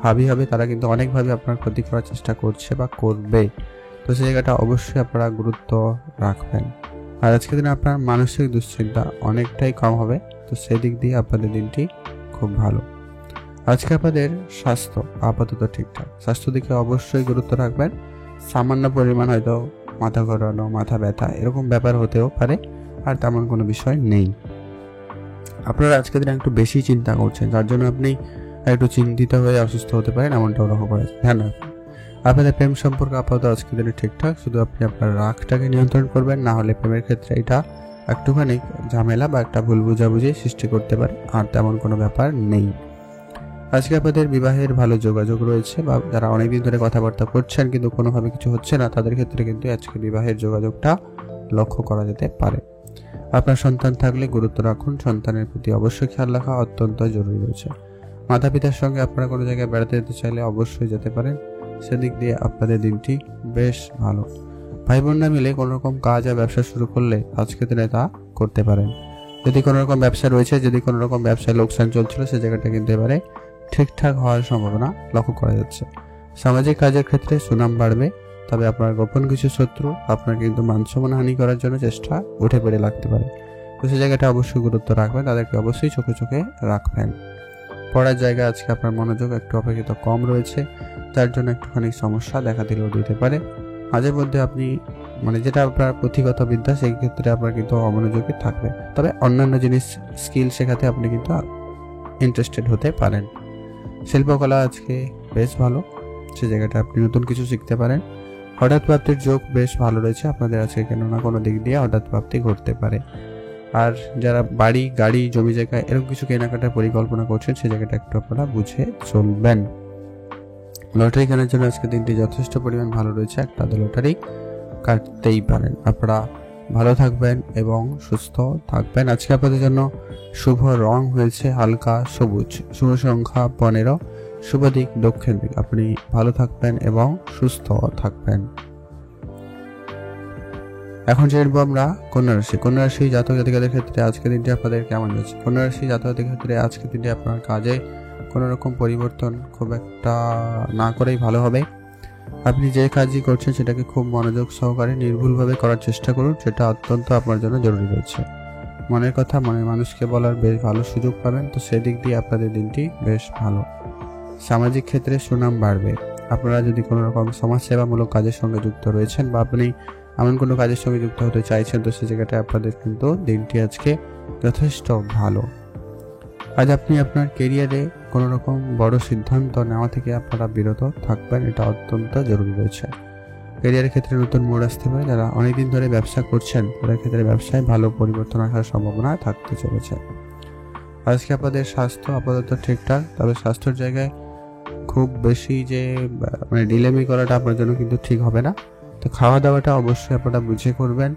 হাবি হবে, তারা কিন্তু অনেকভাবে আপনার ক্ষতি করার চেষ্টা করছে বা করবে, তো সেই জায়গাটা অবশ্যই আপনারা গুরুত্ব রাখবেন। আর আজকের দিনে আপনার মানসিক দুশ্চিন্তা অনেকটাই কম হবে, তো সেদিক দিয়ে আপনাদের দিনটি খুব ভালো। আজকে আপনাদের স্বাস্থ্য আপাতত ঠিকঠাক, স্বাস্থ্য দিকে অবশ্যই গুরুত্ব রাখবেন। সামান্য পরিমাণ হয়তো মাথা ঘোরানো, মাথা ব্যথা এরকম ব্যাপার হতেও পারে, আর তেমন কোনো বিষয় নেই। আপনারা আজকের দিনে একটু বেশি চিন্তা করছেন, যার জন্য আপনি একটু চিন্তিত হয়ে অসুস্থ হতে পারেন, এমনটাও লক্ষ্য করা যায়। ধ্যান রাখবেন আপনাদের প্রেম সম্পর্ক আপাতত আজকের দিনে ঠিকঠাক, শুধু আপনি আপনার রাগটাকে নিয়ন্ত্রণ করবেন, না হলে প্রেমের ক্ষেত্রে এটা একটুখানি ঝামেলা বা একটা ভুল বুঝাবুঝি সৃষ্টি করতে পারে, আর তেমন কোনো ব্যাপার নেই। আজকে আপনাদের বিবাহের ভালো যোগাযোগ রয়েছে, বা যারা অনেকদিন ধরে কথাবার্তা করছেন কিন্তু কোনোভাবে কিছু হচ্ছে না, তাদের ক্ষেত্রে কিন্তু আজকে বিবাহের যোগাযোগটা লক্ষ্য করা যেতে পারে। আপনার সন্তান থাকলে গুরুত্ব রাখুন, সন্তানের প্রতি অবশ্যই খেয়াল রাখা অত্যন্ত জরুরি রয়েছে। মাতা পিতার সঙ্গে আপনারা কোনো জায়গায় বেড়াতে যেতে চাইলে অবশ্যই যেতে পারেন, সেদিক দিয়ে আপনাদের দিনটি বেশ ভালো। ভাই বোনরা মিলে কোনো রকম কাজ আর ব্যবসা শুরু করলে আজকের দিনে তা করতে পারেন। যদি কোনো রকম ব্যবসা রয়েছে, যদি কোনো রকম ব্যবসায় লোকসান চলছিল, সে জায়গাটা কিন্তু এবারে ঠিকঠাক হওয়ার সম্ভাবনা লক্ষ্য করা যাচ্ছে। সামাজিক কাজের ক্ষেত্রে সুনাম বাড়বে, তবে আপনার গোপন কিছু শত্রু আপনার কিন্তু মানসম্মানহানি করার জন্য চেষ্টা উঠে পড়ে লাগতে পারে, তো সে জায়গাটা অবশ্যই গুরুত্ব রাখবেন, তাদেরকে অবশ্যই চোখে চোখে রাখবেন। পড়ার জায়গায় আজকে আপনার মনোযোগ একটু অপেক্ষিত কম রয়েছে, তার জন্য একটুখানি সমস্যা দেখা দিলেও দিতে পারে। মাঝে মধ্যে আপনি যেটা আপনার পুঁথিগত বিদ্যা, সেই ক্ষেত্রে আপনার কিন্তু অমনোযোগী থাকবে, তবে অন্যান্য জিনিস স্কিল শেখাতে আপনি কিন্তু ইন্টারেস্টেড হতে পারেন। শিল্পকলা আজকে বেশ ভালো, সে জায়গাটা আপনি নতুন কিছু শিখতে পারেন। হঠাৎ প্রাপ্তির যোগ বেশ ভালো রয়েছে আপনাদের আজকে, কেন না কোনো দিক দিয়ে হঠাৎ প্রাপ্তি ঘটতে পারে। আর যারা বাড়ি, গাড়ি, জমি জায়গা এরকম কিছু কেনাকাটার পরিকল্পনা করছেন, সে জায়গাটা একটু আপনারা বুঝে চলবেন। লটারি কেনার জন্য আজকে দিনটি যথেষ্ট পরিমাণ ভালো রয়েছে, একটা লটারি কাটতেই পারেন। আপনারা ভালো থাকবেন এবং সুস্থ থাকবেন। আজকে আপনাদের জন্য শুভ রং হয়েছে হালকা সবুজ, শুভ সংখ্যা 15, শুভ দিক দক্ষিণ দিক। আপনি ভালো থাকবেন এবং সুস্থ থাকবেন। এখন জানবো আমরা কন্যা রাশি। কন্যা রাশি জাতক জাতিকাদের ক্ষেত্রে আজকের দিনটি আপনাদের কেমন যাচ্ছে? কন্যা রাশি জাতক জাতিকাদের ক্ষেত্রে আজকের দিনটি আপনার কাজে কোনো রকম পরিবর্তন খুব একটা না করেই ভালো হবে। আপনি যে কাজই করছেন সেটাকে খুব মনোযোগ সহকারে নির্ভুলভাবে করার চেষ্টা করুন, সেটা অত্যন্ত আপনার জন্য জরুরি রয়েছে। মনের কথা মনের মানুষকে বলার বেশ ভালো সুযোগ পাবেন, তো সেদিক দিয়ে আপনাদের দিনটি বেশ ভালো। সামাজিক ক্ষেত্রে সুনাম বাড়বে। আপনারা যদি কোনো রকম সমাজসেবামূলক কাজের সঙ্গে যুক্ত রয়েছেন, বা আপনি এমন কোনো কাজের সঙ্গে যুক্ত হতে চাইছেন, তো সেই জায়গাটায় আপনাদের কিন্তু দিনটি আজকে যথেষ্ট ভালো। আজ আপনি আপনার কেরিয়ারে কোনো রকম বড় সিদ্ধান্ত নেওয়া থেকে আপনারা বিরত থাকবেন, এটা অত্যন্ত জরুরি রয়েছে। ক্যারিয়ারের ক্ষেত্রে নতুন মোড় আসতে পারে। যারা অনেকদিন ধরে ব্যবসা করছেন, তাদের ক্ষেত্রে ব্যবসায় ভালো পরিবর্তন আসার সম্ভাবনা থাকতে চলেছে। আজকে আপনাদের স্বাস্থ্য আপাতত ঠিকঠাক, তবে স্বাস্থ্যের জায়গায় খুব বেশি যে ডিলেমি করাটা আপনার জন্য কিন্তু ঠিক হবে না। তো খাওয়া দাওয়াটা অবশ্যই আপনারা বুঝে করবেন,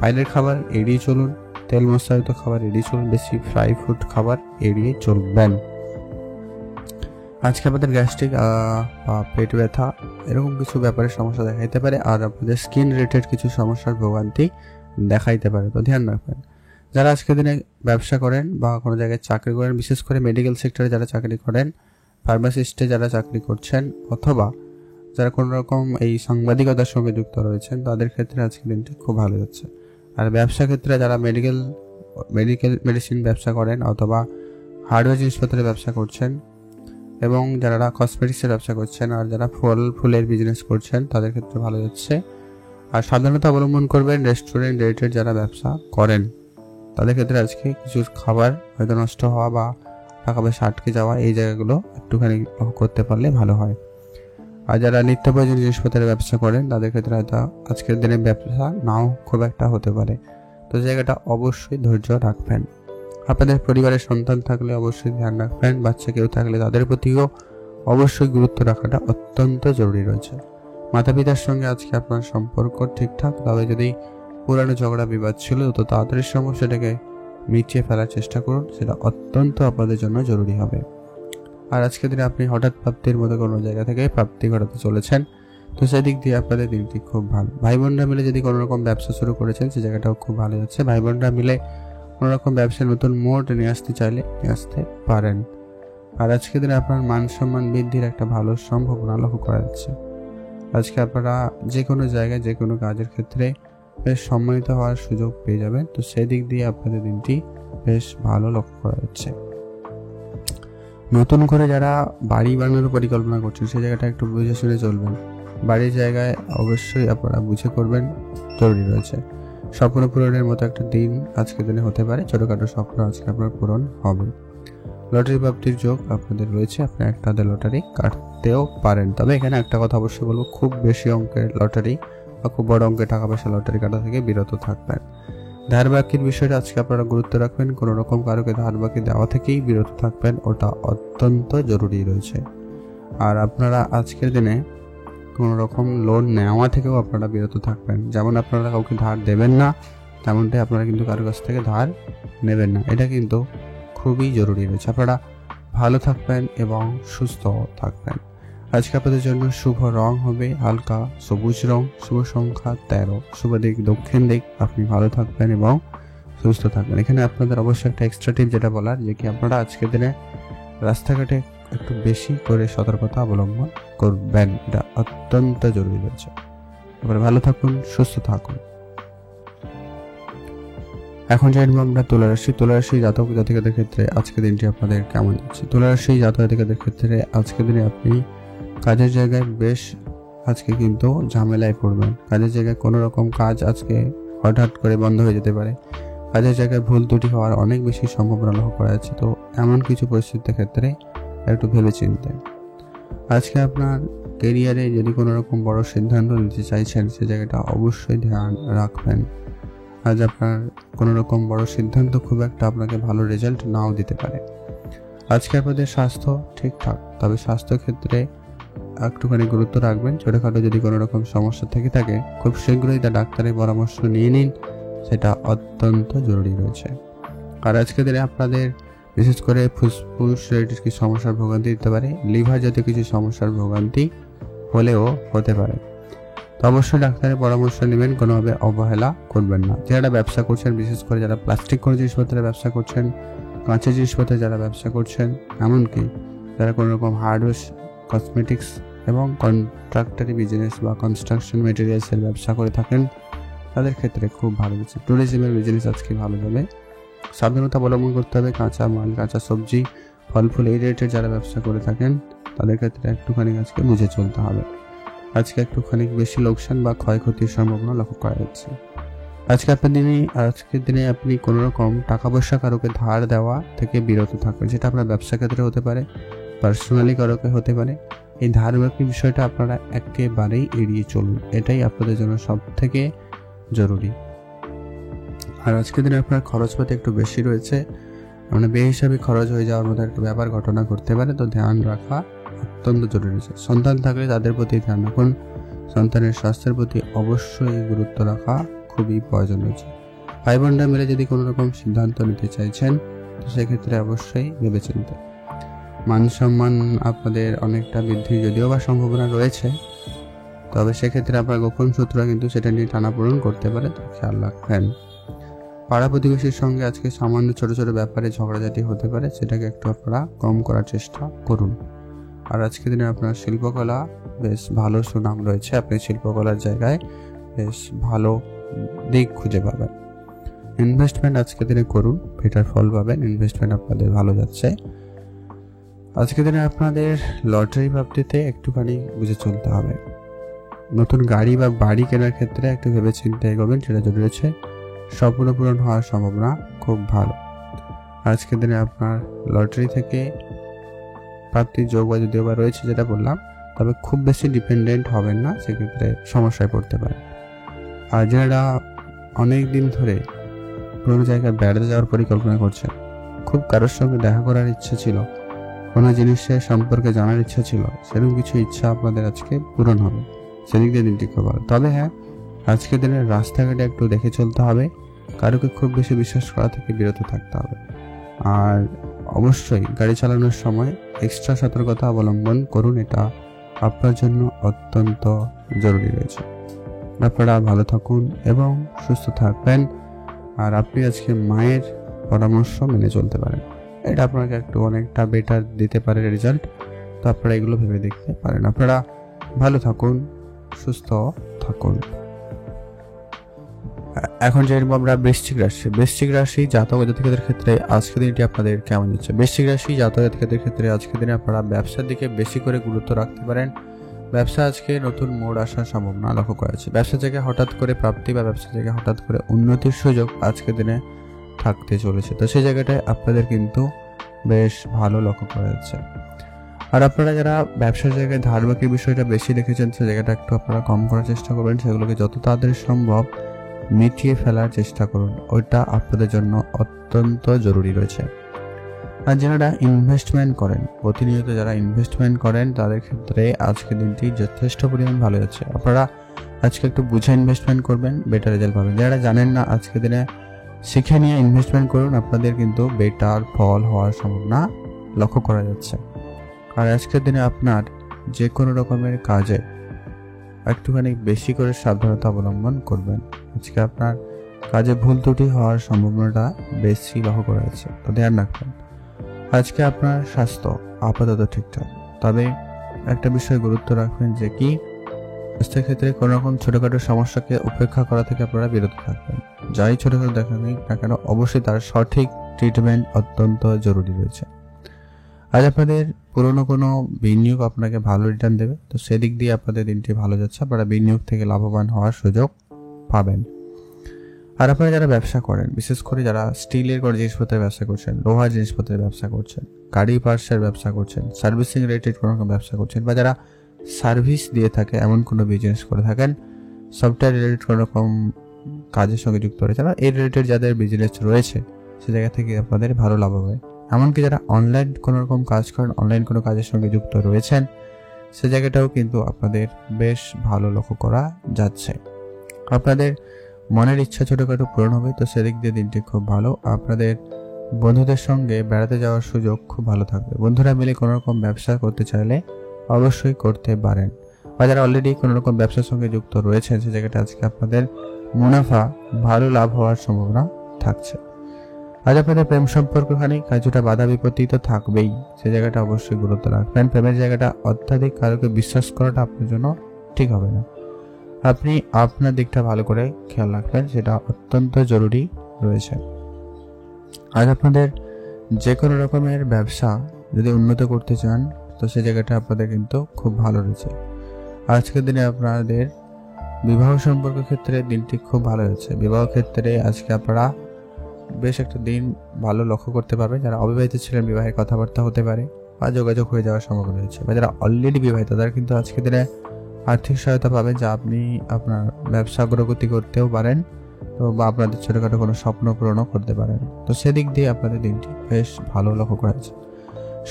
বাইরের খাবার এড়িয়ে চলুন, তেল মশলাযুক্ত খাবার এড়িয়ে চলুন, বেশি ফ্রাই ফুড খাবার এড়িয়ে চলবেন। আজকে আপনাদের গ্যাস্ট্রিক বা পেট ব্যথা এরকম কিছু ব্যাপারে সমস্যা দেখাইতে পারে, আর আপনাদের স্কিন রিলেটেড কিছু সমস্যার ভোগান্তি দেখাইতে পারে, তো ধ্যান রাখবেন। যারা আজকের দিনে ব্যবসা করেন বা কোনো জায়গায় চাকরি করেন, বিশেষ করে মেডিকেল সেক্টরে যারা চাকরি করেন, ফার্মাসিস্টে যারা চাকরি করছেন, অথবা যারা কোনো রকম এই সাংবাদিকতার সঙ্গে যুক্ত রয়েছেন, তাদের ক্ষেত্রে আজকের দিনটি খুব ভালো যাচ্ছে। আর ব্যবসা ক্ষেত্রে যারা মেডিসিন ব্যবসা করেন, অথবা হার্ডওয়্যার জিনিসপত্রের ব্যবসা করছেন, এবং যারা কসমেটিক্সের ব্যবসা করছেন, আর যারা ফুলের বিজনেস করছেন, তাদের ক্ষেত্রে ভালো যাচ্ছে। আর সাবধানতা অবলম্বন করবেন রেস্টুরেন্ট রিলেটেড যারা ব্যবসা করেন, তাদের ক্ষেত্রে আজকে কিছু খাবার হয়তো নষ্ট হওয়া বা টাকা পয়সা আটকে যাওয়া, এই জায়গাগুলো একটুখানি করতে পারলে ভালো হয়। আর যারা নিত্য প্রয়োজনীয় জিনিসপত্রের ব্যবসা করেন, তাদের ক্ষেত্রে হয়তো আজকের দিনে ব্যবসা নাও খুব একটা হতে পারে, তো জায়গাটা অবশ্যই ধৈর্য রাখবেন। আপনাদের পরিবারের সন্তান থাকলে অবশ্যই ধ্যান রাখবেন, বাচ্চা কেউ থাকলে তাদের প্রতিও অবশ্যই গুরুত্ব রাখাটা অত্যন্ত জরুরি রয়েছে। মাতা পিতার সঙ্গে আজকে আপনার সম্পর্ক ঠিকঠাক, তবে যদি পুরানো ঝগড়া বিবাদ ছিল, তো তাড়াতাড়ি সমস্যাটাকে মিটিয়ে ফেলার চেষ্টা করুন, সেটা অত্যন্ত আপনাদের জন্য জরুরি হবে। আর আজকের দিনে আপনি হঠাৎ প্রাপ্তির মতো কোনো জায়গা থেকে প্রাপ্তি ঘটাতে চলেছেন, তো সেদিক দিয়ে আপনাদের দিনটি খুব ভালো। ভাই বোনরা মিলে যদি কোনো রকম ব্যবসা শুরু করেছেন, সে জায়গাটাও খুব ভালো যাচ্ছে। ভাই বোনরা মিলে কোনো রকম ব্যবসায় নতুন মোড় নিয়ে আসতে চাইলে নিয়ে আসতে পারেন। আর আজকের দিনে আপনার মান সম্মান বৃদ্ধির একটা ভালো সম্ভাবনা লক্ষ্য করা যাচ্ছে। আজকে আপনারা যে কোনো জায়গায় যে কোনো কাজের ক্ষেত্রে বেশ সম্মানিত হওয়ার সুযোগ পেয়ে যাবেন। তো সেদিক দিয়ে আপনাদের দিনটি বেশ ভালো লক্ষ্য করা যাচ্ছে। নতুন করে যারা বাড়ি বানানোর পরিকল্পনা করছেন সেই জায়গাটা একটু বুঝে শুনে চলবেন। বাড়ির জায়গায় অবশ্যই আপনারা বুঝে করবেন, জরুরি রয়েছে। স্বপ্ন পূরণের মতো একটা দিন আজকের দিনে হতে পারে, ছোটখাটো স্বপ্ন আজকে আপনার পূরণ হবে। লটারি প্রাপ্তির যোগ আপনাদের রয়েছে, আপনি একটা লটারি কাটতেও পারেন। তবে এখানে একটা কথা অবশ্যই বলবো, খুব বেশি অঙ্কের লটারি বা খুব বড় অঙ্কের টাকা পয়সা লটারি কাটা থেকে বিরত থাকবেন। ধার বাকির বিষয়টা আজকে আপনারা গুরুত্ব রাখবেন, কোনো রকম কারোকে ধার বাকি দেওয়া থেকেই বিরত থাকবেন, ওটা অত্যন্ত জরুরি রয়েছে। আর আপনারা আজকের দিনে কোনো রকম লোন নেওয়া থেকেও আপনারা বিরত থাকবেন। যেমন আপনারা কাউকে ধার দেবেন না, তেমনটাই আপনারা কিন্তু কারোর কাছ থেকে ধার নেবেন না, এটা কিন্তু খুবই জরুরি রয়েছে। আপনারা ভালো থাকবেন এবং সুস্থ থাকবেন। আজকে আপনাদের জন্য শুভ রং হবে হালকা সবুজ রং, শুভ সংখ্যা 13, শুভ দিক দক্ষিণ দিক। আপনি ভালো থাকবেন এবং সুস্থ থাকবেন। এখানে আপনাদের অবশ্যই একটা এক্সট্রা টিপ যেটা বলার, যে কি আপনারা আজকের দিনে রাস্তাঘাটে একটু বেশি করে সতর্কতা অবলম্বন করবেন, এটা অত্যন্ত জরুরি রয়েছে। এবার ভালো থাকুন, সুস্থ থাকুন। এখন জানবো আমরা তুলা রাশি। তুলা রাশি জাতক জাতিকাদের ক্ষেত্রে আজকের দিনটি আপনাদের কেমন যাচ্ছে। তুলা রাশি জাতক জাতিকাদের ক্ষেত্রে আজকের দিনে আপনি কাজের জায়গায় বেশ আজকে কিন্তু ঝামেলায় পড়বেন। কাজের জায়গায় কোনো রকম কাজ আজকে হঠাৎ করে বন্ধ হয়ে যেতে পারে। কাজের জায়গায় ভুল ত্রুটি হওয়ার অনেক বেশি সম্ভাবনা লক্ষ্য করা যাচ্ছে। তো এমন কিছু পরিস্থিতির ক্ষেত্রে একটু ভেবে চিনতে। আজকে আপনার কেরিয়ারে যদি কোনো রকম বড় সিদ্ধান্ত নিতে চাইছেন, সে জায়গাটা অবশ্যই ধ্যান রাখবেন। আজ আপনার কোনো রকম বড় সিদ্ধান্ত খুব একটা আপনাকে ভালো রেজাল্ট নাও দিতে পারে। আজকে আপনাদের স্বাস্থ্য ঠিকঠাক, তবে স্বাস্থ্য ক্ষেত্রে একটুখানি গুরুত্ব রাখবেন। ছোটোখাটো যদি কোনো রকম সমস্যা থেকে থাকে, খুব শীঘ্রই তা ডাক্তারের পরামর্শ নিয়ে নিন, সেটা অত্যন্ত জরুরি রয়েছে। আর আজকে দিনে আপনাদের বিশেষ করে ফুসফুস রিলেটেড কিছু সমস্যার ভোগান্তি দিতে পারে, লিভার জাতীয় কিছু সমস্যার ভোগান্তি হলেও হতে পারে। তো অবশ্যই ডাক্তারের পরামর্শ নেবেন, কোনোভাবে অবহেলা করবেন না। যারা ব্যবসা করছেন, বিশেষ করে যারা প্লাস্টিক কোনো জিনিসপত্রের ব্যবসা করছেন, কাঁচের জিনিসপত্রে যারা ব্যবসা করছেন, এমনকি যারা কোনো রকম হার্ডওয়্যার, কসমেটিক্স এবং কন্ট্রাক্টরি বিজনেস বা কনস্ট্রাকশন মেটেরিয়ালসের ব্যবসা করে থাকেন, তাদের ক্ষেত্রে খুব ভালো যাচ্ছে। ট্যুরিজমের বিজনেস আজকে ভালো যাবে। সাবধানতা অবলম্বন করতে হবে। কাঁচা মাল, কাঁচা সবজি, ফল ফুল এই রিলেটেড যারা ব্যবসা করে থাকেন, তাদের ক্ষেত্রে একটুখানি আজকে বুঝে চলতে হবে। আজকে একটুখানি বেশি লোকসান বা ক্ষয়ক্ষতির সম্ভাবনা লক্ষ্য করা যাচ্ছে। আজকের দিনে আপনি কোনো রকম টাকা পয়সা কারোকে ধার দেওয়া থেকে বিরত থাকবেন। যেটা আপনার ব্যবসা ক্ষেত্রে হতে পারে, পার্সোনালি কারোকে হতে পারে। এই ধার বাকির বিষয়টা আপনারা একেবারেই এড়িয়ে চলুন, এটাই আপনাদের জন্য সব থেকে জরুরি। আর আজকের দিনে আপনার খরচপাতি একটু বেশি রয়েছে, মানে বেহিসাবি খরচ হয়ে যাওয়ার মতো একটা ব্যাপার ঘটনা ঘটতে পারে। তো ধ্যান রাখা অত্যন্ত জরুরি রয়েছে। সন্তান থাকলে তাদের প্রতি ধ্যান রাখুন। সন্তানের স্বাস্থ্যের প্রতি অবশ্যই গুরুত্ব রাখা খুবই প্রয়োজন রয়েছে। ভাই বোনরা মিলে যদি কোনো রকম সিদ্ধান্ত নিতে চাইছেন, তো সেক্ষেত্রে অবশ্যই ভেবেচিন্তে। মান সম্মান আপনাদের অনেকটা বৃদ্ধি যদিও বা সম্ভাবনা রয়েছে, তবে সেক্ষেত্রে আপনার গোপন শত্রুরা কিন্তু সেটা নিয়ে টানাপোড়েন করতে পারে, তো খেয়াল রাখবেন। পাড়া প্রতিবেশীর সঙ্গে আজকে সামান্য ছোট ছোট ব্যাপারে ঝগড়াঝাটি হতে পারে, সেটাকে একটু আপনারা কম করার চেষ্টা করুন। আর আজকের দিনে আপনার শিল্পকলা বেশ ভালো সুনাম রয়েছে, আপনি শিল্পকলার জায়গায় বেশ ভালো দিক খুঁজে পাবেন। ইনভেস্টমেন্ট আজকের দিনে করুন, বেটার ফল পাবেন। ইনভেস্টমেন্ট আপনাদের ভালো যাচ্ছে। আজকের দিনে আপনাদের লটারি প্রাপ্তিতে একটুখানি বুঝে চলতে হবে। নতুন গাড়ি বা বাড়ি কেনার ক্ষেত্রে একটু ভেবে চিন্তে এগোবেন, সেটা জরুরি রয়েছে। স্বপ্ন পূরণ হওয়ার সম্ভাবনা খুব ভালো। আজকের দিনে আপনার লটারি থেকে প্রাপ্তির যোগ বা যদিও বা রয়েছে যেটা বললাম, তবে খুব বেশি ডিপেন্ডেন্ট হবেন না, সেক্ষেত্রে সমস্যায় পড়তে পারেন। আর যারা অনেক দিন ধরে কোনো জায়গায় বেড়াতে যাওয়ার পরিকল্পনা করছেন, খুব কারোর সঙ্গে দেখা করার ইচ্ছা ছিল, কোনো জিনিসের সম্পর্কে জানার ইচ্ছা ছিল, সেরকম কিছু ইচ্ছা আপনাদের আজকে পূরণ হবে, সেদিক দিয়ে দিনটি খুব ভালো। তবে হ্যাঁ, আজকের দিনে রাস্তাঘাটে একটু দেখে চলতে হবে, কারোকে খুব বেশি বিশ্বাস করা থেকে বিরত থাকতে হবে। আর অবশ্যই গাড়ি চালানোর সময় এক্সট্রা সতর্কতা অবলম্বন করুন, এটা আপনার জন্য অত্যন্ত জরুরি রয়েছে। আপনারা ভালো থাকুন এবং সুস্থ থাকবেন। আর আপনি আজকে মায়ের পরামর্শ মেনে চলতে পারেন, এটা আপনাকে একটু অনেকটা বেটার দিতে পারে রেজাল্ট। তো আপনারা এগুলো ভেবে দেখতে পারেন। আপনারা ভালো থাকুন, সুস্থ থাকুন। এখন যে আমরা বৃশ্চিক রাশি জাতক জাতিকাদের ক্ষেত্রে আজকের দিনটি আপনাদের কেমন যাচ্ছে? বৃশ্চিক রাশি জাতক জাতিকাদের ক্ষেত্রে আজকের দিনে আপনারা ব্যবসার দিকে বেশি করে গুরুত্ব রাখতে পারেন। ব্যবসা আজকে নতুন মোড় আসার সম্ভাবনা লক্ষ্য করা যাচ্ছে। ব্যবসা জায়গায় হঠাৎ করে প্রাপ্তি বা ব্যবসা জায়গায় হঠাৎ করে উন্নতির সুযোগ আজকের দিনে থাকতে চলেছে। তো সেই জায়গাটায় আপনাদের কিন্তু বেশ ভালো লক্ষ্য করা যাচ্ছে। আর আপনারা যারা ব্যবসার জায়গায় ধারবাকির বিষয়টা বেশি রেখেছেন, সেই জায়গাটা একটু আপনারা কম করার চেষ্টা করবেন। সেগুলোকে যত তাড়াতাড়ি সম্ভব মিটিয়ে ফেলার চেষ্টা করুন, ওইটা আপনাদের জন্য অত্যন্ত জরুরি রয়েছে। আর যারা ইনভেস্টমেন্ট করেন, প্রতিনিয়ত যারা ইনভেস্টমেন্ট করেন, তাদের ক্ষেত্রে আজকের দিনটি যথেষ্ট পরিমাণ ভালো যাচ্ছে। আপনারা আজকে একটু বুঝে ইনভেস্টমেন্ট করবেন, বেটার রেজাল্ট পাবেন। যারা জানেন না, আজকের দিনে শিখে নিয়ে ইনভেস্টমেন্ট করুন, আপনাদের কিন্তু বেটার ফল হওয়ার সম্ভাবনা লক্ষ্য করা যাচ্ছে। আর আজকের দিনে আপনার যে কোনো রকমের কাজে একটুখানি বেশি করে সাবধানতা অবলম্বন করবেন। আজকে আপনার কাজে ভুল ত্রুটি হওয়ার সম্ভাবনাটা বেশি লক্ষ্য করা যাচ্ছে, তো ধ্যান রাখবেন। আজকে আপনার স্বাস্থ্য আপাতত ঠিকঠাক, তবে একটা বিষয় গুরুত্ব রাখবেন যে কি স্বাস্থ্যের ক্ষেত্রে কোনো রকম ছোটোখাটো সমস্যাকে উপেক্ষা করা থেকে আপনারা বিরত থাকবেন। যাই ছোটোখাটো দেখা নেই না কেন, অবশ্যই তার সঠিক ট্রিটমেন্ট অত্যন্ত জরুরি রয়েছে। আজ আপনাদের পুরনো কোনো বিনিয়োগ আপনাকে ভালো রিটার্ন দেবে, তো সেদিক দিয়ে আপনাদের দিনটি ভালো যাচ্ছে। আপনারা বিনিয়োগ থেকে লাভবান হওয়ার সুযোগ পাবেন। আর আপনারা যারা ব্যবসা করেন, বিশেষ করে যারা স্টিলের কোনো জিনিসপত্রের ব্যবসা করছেন, লোহার জিনিসপত্রের ব্যবসা করছেন, গাড়ি পার্টসের ব্যবসা করছেন, সার্ভিসিং রিলেটেড কোনো রকম ব্যবসা করছেন, বা যারা সার্ভিস দিয়ে থাকে এমন কোনো বিজনেস করে থাকেন, সফটওয়্যার রিলেটেড কোনো রকম কাজের সঙ্গে যুক্ত রয়েছে, বা এই রিলেটেড যাদের বিজনেস রয়েছে, সে জায়গা থেকে আপনাদের ভালো লাভ হবে। এমনকি যারা অনলাইন কোনো রকম কাজ করেন, অনলাইন কোনো কাজের সঙ্গে যুক্ত রয়েছেন, সে জায়গাটাও কিন্তু আপনাদের বেশ ভালো লক্ষ্য করা যাচ্ছে। আপনাদের মনের ইচ্ছা ছোটোখাটো পূরণ হবে, তো সেদিক দিয়ে দিনটি খুব ভালো। আপনাদের বন্ধুদের সঙ্গে বেড়াতে যাওয়ার সুযোগ খুব ভালো থাকবে। বন্ধুরা মিলে কোনো রকম ব্যবসা করতে চাইলে অবশ্যই করতে পারেন, বা যারা অলরেডি কোনো রকম ব্যবসার সঙ্গে যুক্ত রয়েছেন, সে জায়গাটা আজকে আপনাদের মুনাফা ভালো লাভ হওয়ার সম্ভাবনা থাকছে। আজ আপনাদের প্রেম সম্পর্কখানে কিছুটা বাধা বিপত্তি তো থাকবেই, সে জায়গাটা অবশ্যই গুরুত্ব রাখবেন। প্রেমের জায়গাটা অত্যাধিক কারোকে বিশ্বাস করাটা আপনার জন্য ঠিক হবে না। আপনি আপনার দিকটা ভালো করে খেয়াল রাখবেন, সেটা অত্যন্ত জরুরি রয়েছে। আজ আপনাদের যে কোনো রকমের ব্যবসা যদি উন্নত করতে চান, তো সে জায়গাটা আপনাদের কিন্তু খুব ভালো রয়েছে। আজকের দিনে আপনাদের বিবাহ সম্পর্ক ক্ষেত্রে দিনটি খুব ভালো হয়েছে। বিবাহ ক্ষেত্রে আজকে আপনারা বেশ একটা দিন ভালো লক্ষ্য করতে পারবেন। যারা অবিবাহিত ছিলেন, বিবাহের কথাবার্তা হতে পারে বা যোগাযোগ হয়ে যাওয়ার সম্ভাবনা রয়েছে, বা যারা অলরেডি বিবাহিত, তারা কিন্তু আজকের দিনে আর্থিক সহায়তা পাবেন, যা আপনি আপনার ব্যবসা অগ্রগতি করতেও পারেন, তো বা আপনাদের ছোটোখাটো কোনো স্বপ্ন পূরণও করতে পারেন। তো সেদিক দিয়ে আপনাদের দিনটি বেশ ভালো লক্ষ্য করা যাচ্ছে।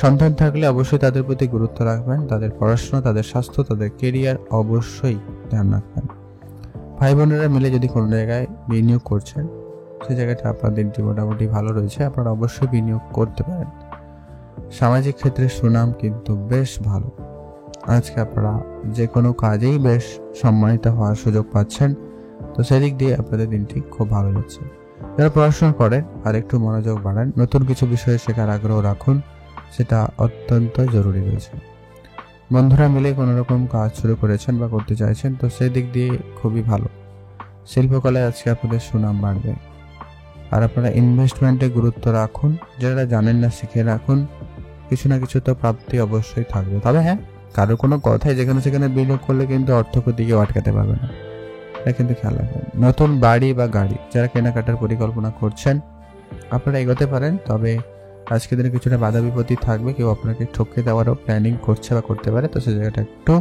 সন্তান থাকলে অবশ্যই তাদের প্রতি গুরুত্ব রাখবেন, তাদের পড়াশোনা, তাদের স্বাস্থ্য, তাদের কেরিয়ার অবশ্যই ধ্যান রাখবেন। ভাই বোনেরা মিলে যদি কোনো জায়গায় বিনিয়োগ করছেন, সেই জায়গাটা আপনার দিনটি মোটামুটি ভালো রয়েছে, আপনারা অবশ্যই বিনিয়োগ করতে পারেন। সামাজিক ক্ষেত্রে সুনাম কিন্তু বেশ ভালো। আজকে আপনারা যে কোনো কাজেই বেশ সম্মানিত হওয়ার সুযোগ পাচ্ছেন, তো সেদিক দিয়ে আপনাদের দিনটি খুব ভালো যাচ্ছে। যারা পড়াশোনা করেন, আর একটু মনোযোগ বাড়ান, নতুন কিছু বিষয়ে শেখার আগ্রহ রাখুন, সেটা অত্যন্ত জরুরি রয়েছে। বন্ধুরা মিলে কোনো রকম কাজ শুরু করেছেন বা করতে চাইছেন, তো সেই দিক দিয়ে খুবই ভালো। শিল্পকলায় আজকে আপনাদের সুনাম বাড়বে। আর আপনারা ইনভেস্টমেন্টে গুরুত্ব রাখুন, যারা জানেন না শিখে রাখুন, কিছু না কিছু তো প্রাপ্তি অবশ্যই থাকবে। তবে হ্যাঁ, কারো কোনো কথাই যেখানে সেখানে বিনিয়োগ করলে কিন্তু অর্থকে দিকে আটকাতে পারবে না, এটা কিন্তু খেয়াল রাখবেন। নতুন বাড়ি বা গাড়ি যারা কেনাকাটার পরিকল্পনা করছেন, আপনারা এগোতে পারেন, তবে আজকের দিনে কিছুটা বাধা বিপত্তি থাকবে। কেউ আপনাকে ঠকে দেওয়ারও প্ল্যানিং করছে বা করতে পারে, তো সেই জায়গাটা একটু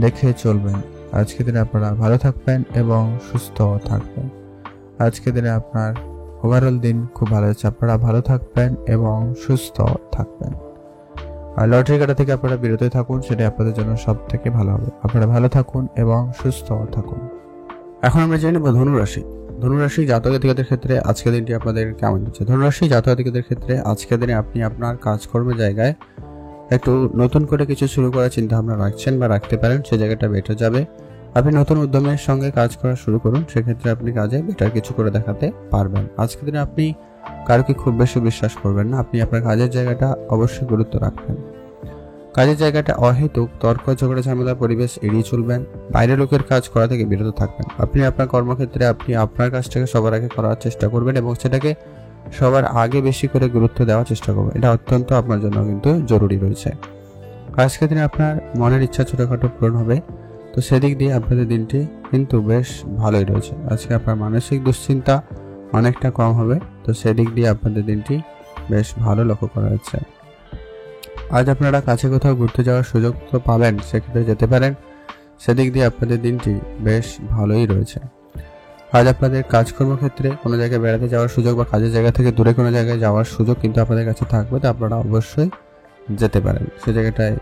দেখে চলবেন। আজকের দিনে আপনারা ভালো থাকবেন এবং সুস্থ থাকবেন। আজকের দিনে আপনার ওভারঅল দিন খুব ভালো হচ্ছে, আপনারা ভালো থাকবেন এবং সুস্থ থাকবেন। আর লটারি কাটা থেকে আপনারা বিরত থাকুন, সেটা আপনাদের জন্য সব থেকে ভালো হবে। আপনারা ভালো থাকুন এবং সুস্থ থাকুন। এখন আমরা জেনে নেব ধনুরাশি। ধনুরাশি জাতক জাতিকাদের ক্ষেত্রে আজকের দিনটি আপনাদের কেমন যাচ্ছে? ধনুরাশি জাতক জাতিকাদের ক্ষেত্রে আজকের দিনে আপনি আপনার কাজকর্মের জায়গায় একটু নতুন করে কিছু শুরু করার চিন্তা ভাবনা রাখছেন বা রাখতে পারেন, সে জায়গাটা বেটার যাবে। আপনি নতুন উদ্যমের সঙ্গে কাজ করা শুরু করুন, সেক্ষেত্রে আপনি কাজে বেটার কিছু করে দেখাতে পারবেন। আজকের দিনে আপনি কারোকে খুব বেশি বিশ্বাস করবেন না, আপনি আপনার কাজের জায়গাটা অবশ্যই গুরুত্ব রাখবেন। কাজের জায়গাটা অহেতুক তর্ক ঝগড়া ঝামেলা পরিবেশ এড়িয়ে চলবেন। বাইরের লোকের কাজ করা থেকে বিরত থাকবেন। আপনি আপনার কর্মক্ষেত্রে আপনি আপনার কাজটাকে সবার আগে করার চেষ্টা করবেন এবং সেটাকে সবার আগে বেশি করে গুরুত্ব দেওয়ার চেষ্টা করবেন। এটা অত্যন্ত আপনার জন্য কিন্তু জরুরি রয়েছে। আজকের দিনে আপনার মনের ইচ্ছা ছোটখাটো পূরণ হবে, তো সেদিক দিয়ে আপনাদের দিনটি কিন্তু বেশ ভালোই রয়েছে। আজকে আপনার মানসিক দুশ্চিন্তা অনেকটা কম হবে, তো সেদিক দিয়ে আপনাদের দিনটি বেশ ভালো লক্ষ্য করা যাচ্ছে। আজ আপনারা কাছে কোথাও ঘুরতে যাওয়ার সুযোগ তো পাবেন, সেক্ষেত্রে যেতে পারেন, সেদিক দিয়ে আপনাদের দিনটি বেশ ভালোই রয়েছে। আজ আপনাদের কাজকর্ম ক্ষেত্রে কোনো জায়গায় বেড়াতে যাওয়ার সুযোগ বা কাজের জায়গা থেকে দূরে কোনো জায়গায় যাওয়ার সুযোগ কিন্তু আপনাদের কাছে থাকবে, তো আপনারা অবশ্যই যেতে পারেন, সে জায়গাটায়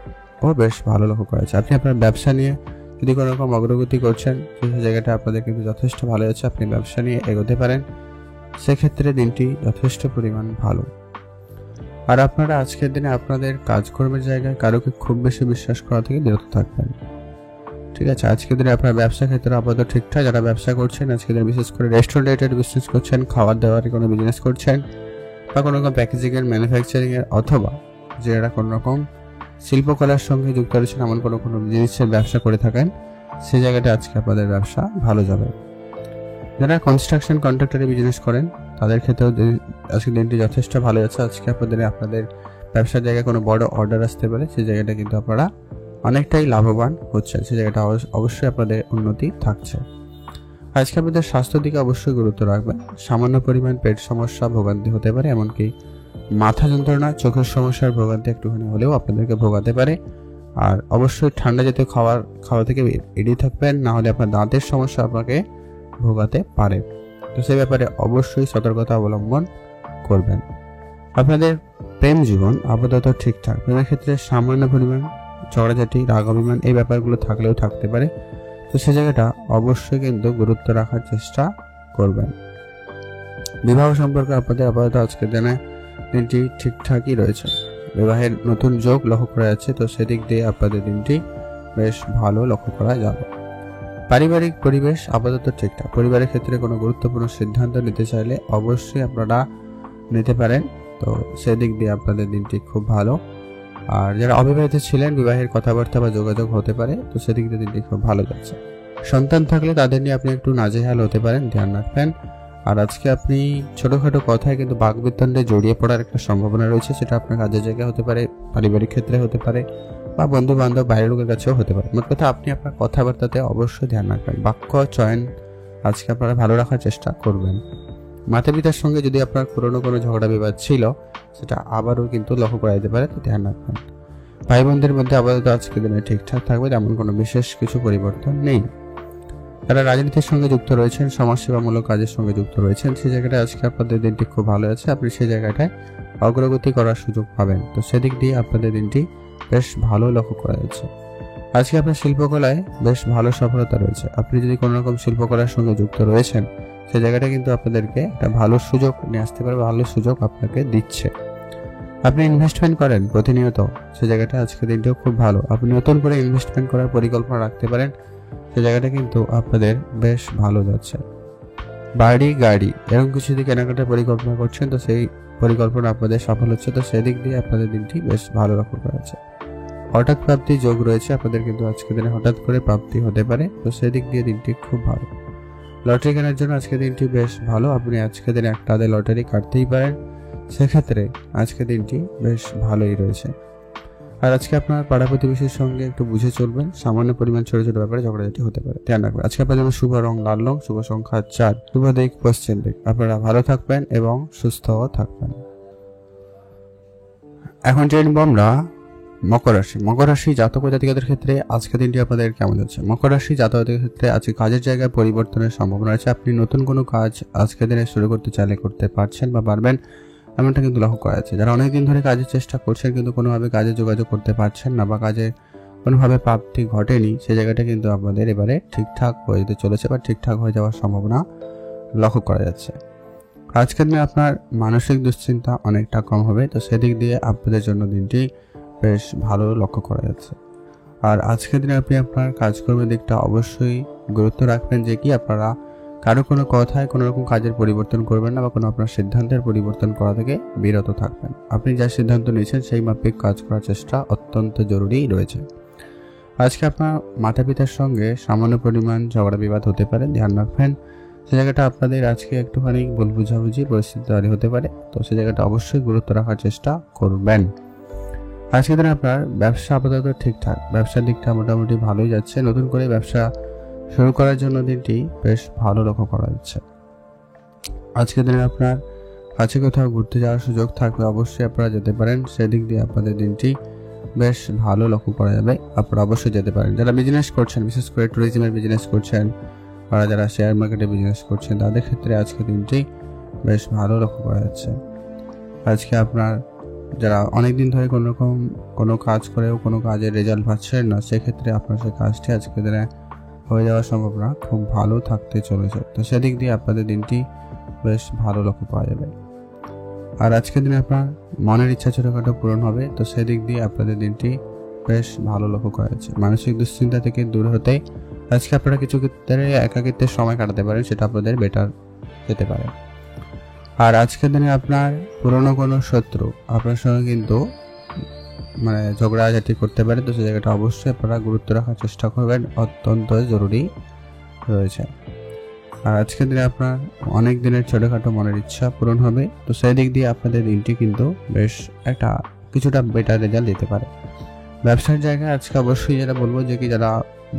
বেশ ভালো লক্ষ্য করা যাচ্ছে। আপনি আপনার ব্যবসা নিয়ে যদি কোনো রকম অগ্রগতি করছেন, সেই জায়গাটা আপনাদের কিন্তু যথেষ্ট ভালো আছে, আপনি ব্যবসা নিয়ে এগোতে পারেন, সেক্ষেত্রে দিনটি যথেষ্ট পরিমাণ ভালো। আর আপনারা আজকের দিনে আপনাদের কাজকর্মের জায়গায় কারোকে খুব বেশি বিশ্বাস করা থেকে বিরত থাকবেন। ঠিক আছে, আজকের দিনে আপনার ব্যবসা ক্ষেত্রে আপাতত ঠিকঠাক। যারা ব্যবসা করছেন আজকের দিনে, বিশেষ করে রেস্টুরেন্ট রিলেটেড বিজনেস করছেন, খাবার দাবার কোনো বিজনেস করছেন, বা কোনো রকম প্যাকেজিংয়ের ম্যানুফ্যাকচারিংয়ের, অথবা যারা কোনো রকম শিল্পকলার সঙ্গে যুক্ত রয়েছেন, এমন কোনো জিনিসের ব্যবসা করে থাকেন, সেই জায়গাটা আজকে আপনাদের ব্যবসা ভালো যাবে। যারা কনস্ট্রাকশন কন্ট্রাক্টরি বিজনেস করেন তাদের ক্ষেত্রেও আজকের দিনটি যথেষ্ট ভালো যাচ্ছে। আজকে আপনাদের ব্যবসার জায়গায় কোনো বড় অর্ডার আসতে পারে, সেই জায়গাটা কিন্তু আপনারা অনেকটাই লাভবান হচ্ছেন, সেই জায়গাটা অবশ্যই আপনাদের উন্নতি থাকছে। আজকে আপনাদের স্বাস্থ্যের দিকে অবশ্যই গুরুত্ব রাখবেন। সামান্য পরিমাণ পেট সমস্যা ভোগান্তি হতে পারে, এমনকি মাথা যন্ত্রণা, চোখের সমস্যার ভোগান্তি একটুখানি হলেও আপনাদেরকে ভোগাতে পারে। আর অবশ্যই ঠান্ডা জাতীয় খাওয়া থেকে এড়িয়ে থাকবেন, না হলে আপনার দাঁতের সমস্যা আপনাকে ভোগাতে পারে, তো সেই ব্যাপারে অবশ্যই সতর্কতা অবলম্বন করবেন। আপনাদের প্রেম জীবন আপাতত ঠিকঠাক, প্রেমের ক্ষেত্রে সামান্য পরিমাণ ঝগড়াঝাটি, রাগ অভিমান এই ব্যাপারগুলো থাকলেও থাকতে পারে, তো সে জায়গাটা অবশ্যই কিন্তু গুরুত্ব রাখার চেষ্টা করবেন। বিবাহ সম্পর্কে আপনাদের আপাতত আজকের দিনটি ঠিকঠাকই রয়েছে, বিবাহের নতুন যোগ লক্ষ্য করা যাচ্ছে, তো সেদিক দিয়ে আপনাদের দিনটি বেশ ভালো লক্ষ্য করা যাবে। পারিবারিক পরিবেশ আপাতত ঠিকঠাক, পরিবারের ক্ষেত্রে কোনো গুরুত্বপূর্ণ সিদ্ধান্ত নিতে চাইলে অবশ্যই আপনারা নিতে পারেন, তো সেদিক দিয়ে আপনাদের দিনটি খুব ভালো। আর যারা অবিবাহিত ছিলেন, বিবাহের কথাবার্তা বা যোগাযোগ হতে পারে, তো সেদিক দিয়ে দিনটি খুব ভালো যাচ্ছে। সন্তান থাকলে তাদের নিয়ে আপনি একটু নাজেহাল হতে পারেন, ধ্যান রাখবেন। আর আজকে আপনি ছোটখাটো কথায় কিন্তু বাকবিতণ্ডে জড়িয়ে পড়ার একটা সম্ভাবনা রয়েছে, সেটা আপনার কাজের জায়গায় হতে পারে, পারিবারিক ক্ষেত্রে হতে পারে, বা বন্ধু বান্ধব বাইরের লোকের কাছেও হতে পারে। মোট কথা আপনি আপনার কথাবার্তাতে অবশ্যই ধ্যান রাখবেন, বাক্য চয়ন আজকে আপনারা ভালো রাখার চেষ্টা করবেন। মাতা পিতার সঙ্গে যদি আপনার পুরনো কোনো ঝগড়া বিবাদ ছিল, সেটা আবারও কিন্তু লক্ষ্য করা যেতে পারে, তো ধ্যান রাখবেন। ভাই বোনদের মধ্যে আপাতত আজকের দিনে ঠিকঠাক থাকবে, তেমন কোনো বিশেষ কিছু পরিবর্তন নেই। যারা রাজনীতির সঙ্গে যুক্ত রয়েছেন, সমাজসেবামূলক কাজের সঙ্গে যুক্ত রয়েছেন, সেই জায়গাটায় আজকে আপনাদের দিনটি খুব ভালো আছে, আপনি সেই জায়গাটায় অগ্রগতি করার সুযোগ পাবেন, তো সেদিক দিয়ে আপনাদের দিনটি বেশ ভালো লক্ষ্য করা যাচ্ছে। আজকে আপনার শিল্পকলায় বেশ ভালো সফলতা রয়েছে। আপনি যদি কোনো রকম শিল্পকলার সঙ্গে যুক্ত রয়েছেন, সেই জায়গাটা কিন্তু আপনাদেরকে একটা ভালো সুযোগ নিয়ে আসতে পারে, ভালো সুযোগ আপনাকে দিচ্ছে। আপনি ইনভেস্টমেন্ট করেন প্রতিনিয়ত, সেই জায়গাটা আজকে দিনটিও খুব ভালো। আপনি নতুন করে ইনভেস্টমেন্ট করার পরিকল্পনা রাখতে পারেন, সেই জায়গাটা কিন্তু আপনাদের বেশ ভালো যাচ্ছে। বাড়ি গাড়ি এরকম কিছু যদি কেনাকাটার পরিকল্পনা করছেন, তো সেই পরিকল্পনা আপনাদের সফল হচ্ছে, তো সেদিক দিয়ে আপনাদের দিনটি বেশ ভালো লক্ষ্য করা যাচ্ছে। হঠাৎ প্রাপ্তি যোগ রয়েছে, আপনাদের কিন্তু আজকের দিনে হঠাৎ করে প্রাপ্তি হতে পারে, তো সেদিক দিয়ে দিনটি খুব ভালো। লটারি কেনার জন্য আজকের দিনটি বেশ ভালো, আপনি আজকের দিনে একটা আধে লটারি কাটতেই পারেন, সেক্ষেত্রে আজকের দিনটি বেশ ভালোই রয়েছে। আর আজকে আপনার পাড়া প্রতিবেশীর সঙ্গে একটু বুঝে চলবেন, সামান্য পরিমাণ ছোট ছোট ব্যাপারে ঝগড়াঝাটি হতে পারে, ধ্যান রাখবেন। আজকে আপনার জন্য শুভ রং লাল রং, শুভ সংখ্যা 4, শুভ দিক পশ্চিম দিক। আপনারা ভালো থাকবেন এবং সুস্থও থাকবেন। এখন জানবো আমরা মকর রাশি। মকর রাশি জাতক জাতিকাদের ক্ষেত্রে আজকের দিনটি আপনাদের কেমন যাচ্ছে? মকর রাশি জাতকদের ক্ষেত্রে আজকে কাজের জায়গায় পরিবর্তনের সম্ভাবনা আছে। আপনি নতুন কোনো কাজ আজকের দিনে শুরু করতে চাইলে করতে পারছেন বা পারবেন, এমনটা কিন্তু লক্ষ্য করা যাচ্ছে। যারা অনেকদিন ধরে কাজের চেষ্টা করছেন কিন্তু কোনোভাবে কাজে যোগাযোগ করতে পারছেন না, বা কাজে কোনোভাবে প্রাপ্তি ঘটেনি, সেই জায়গাটা কিন্তু আপনাদের এবারে ঠিকঠাক হয়ে যেতে চলেছে, বা ঠিকঠাক হয়ে যাওয়ার সম্ভাবনা লক্ষ্য করা যাচ্ছে। আজকের দিনে আপনার মানসিক দুশ্চিন্তা অনেকটা কম হবে, তো সেদিক দিয়ে আপনাদের জন্য দিনটি বেশ ভালো লক্ষ্য করা যাচ্ছে। আর আজকের দিনে আপনি আপনার কাজকর্মের দিকটা অবশ্যই গুরুত্ব রাখবেন, যে কি আপনারা কারো কোনো কথায় কোনো রকম কাজের পরিবর্তন করবেন না বা কোনো আপনার সিদ্ধান্তের পরিবর্তন করা থেকে বিরত থাকবেন। আপনি যা সিদ্ধান্ত নিয়েছেন সেই মাফিক কাজ করার চেষ্টা অত্যন্ত জরুরি রয়েছে। আজকে আপনার মাতা পিতার সঙ্গে সামান্য পরিমাণ ঝগড়া বিবাদ হতে পারে, ধ্যান রাখবেন। সে জায়গাটা আপনাদের আজকে একটুখানি ভুল বুঝাবুঝি পরিস্থিতি তৈরি হতে পারে, তো সে জায়গাটা অবশ্যই গুরুত্ব রাখার চেষ্টা করবেন। আজকের দিনে আপনার ব্যবসা আপাতত ঠিকঠাক, ব্যবসার দিকটা মোটামুটি ভালোই যাচ্ছে। নতুন করে ব্যবসা শুরু করার জন্য দিনটি বেশ ভালো লক্ষ্য করা যাচ্ছে। আজকের দিনে আপনার কাছে কোথাও ঘুরতে যাওয়ার সুযোগ থাকলে অবশ্যই আপনারা যেতে পারেন, সেদিক দিয়ে আপনাদের দিনটি বেশ ভালো লক্ষ্য করা যাবে। আপনারা অবশ্যই যেতে পারেন। যারা বিজনেস করছেন, বিশেষ করে ট্যুরিজমের বিজনেস করছেন বা যারা শেয়ার মার্কেটে বিজনেস করছেন, তাদের ক্ষেত্রে আজকে দিনটি বেশ ভালো লক্ষ্য করা যাচ্ছে। আজকে আপনার যারা অনেকদিন ধরে কোনো কাজ করেও কোনো কাজের রেজাল্ট পাচ্ছেন না, সেক্ষেত্রে আপনার সেই কাজটি আজকে দিনে হয়ে যাওয়ার সম্ভাবনা খুব ভালো থাকতে চলেছে। তো সেদিক দিয়ে আপনাদের দিনটি বেশ ভালো লক্ষ্য পাওয়া যাবে। আর আজকের দিনে আপনার মনের ইচ্ছা ছোটোখাটো পূরণ হবে, তো সেদিক দিয়ে আপনাদের দিনটি বেশ ভালো লক্ষ্য করা যাচ্ছে। মানসিক দুশ্চিন্তা থেকে দূর হতে আজকে আপনারা কিছু ক্ষেত্রে একাকিত্বের সময় কাটাতে পারেন, সেটা আপনাদের বেটার যেতে পারে। আর আজকের দিনে আপনার পুরনো কোনো শত্রু আপনার সঙ্গে কিন্তু ঝগড়াঝাটি করতে পারে, তো সেই জায়গাটা অবশ্যই আপনারা গুরুত্ব রাখার চেষ্টা করবেন, অত্যন্ত জরুরি রয়েছে। আর আজকের দিনে আপনার অনেক দিনের ছোটোখাটো মনের ইচ্ছা পূরণ হবে, তো সেই দিক দিয়ে আপনাদের দিনটি কিন্তু বেশ কিছুটা বেটার রেজাল্ট দিতে পারে। ব্যবসার জায়গায় আজকে অবশ্যই যেটা বলবো যে কি যারা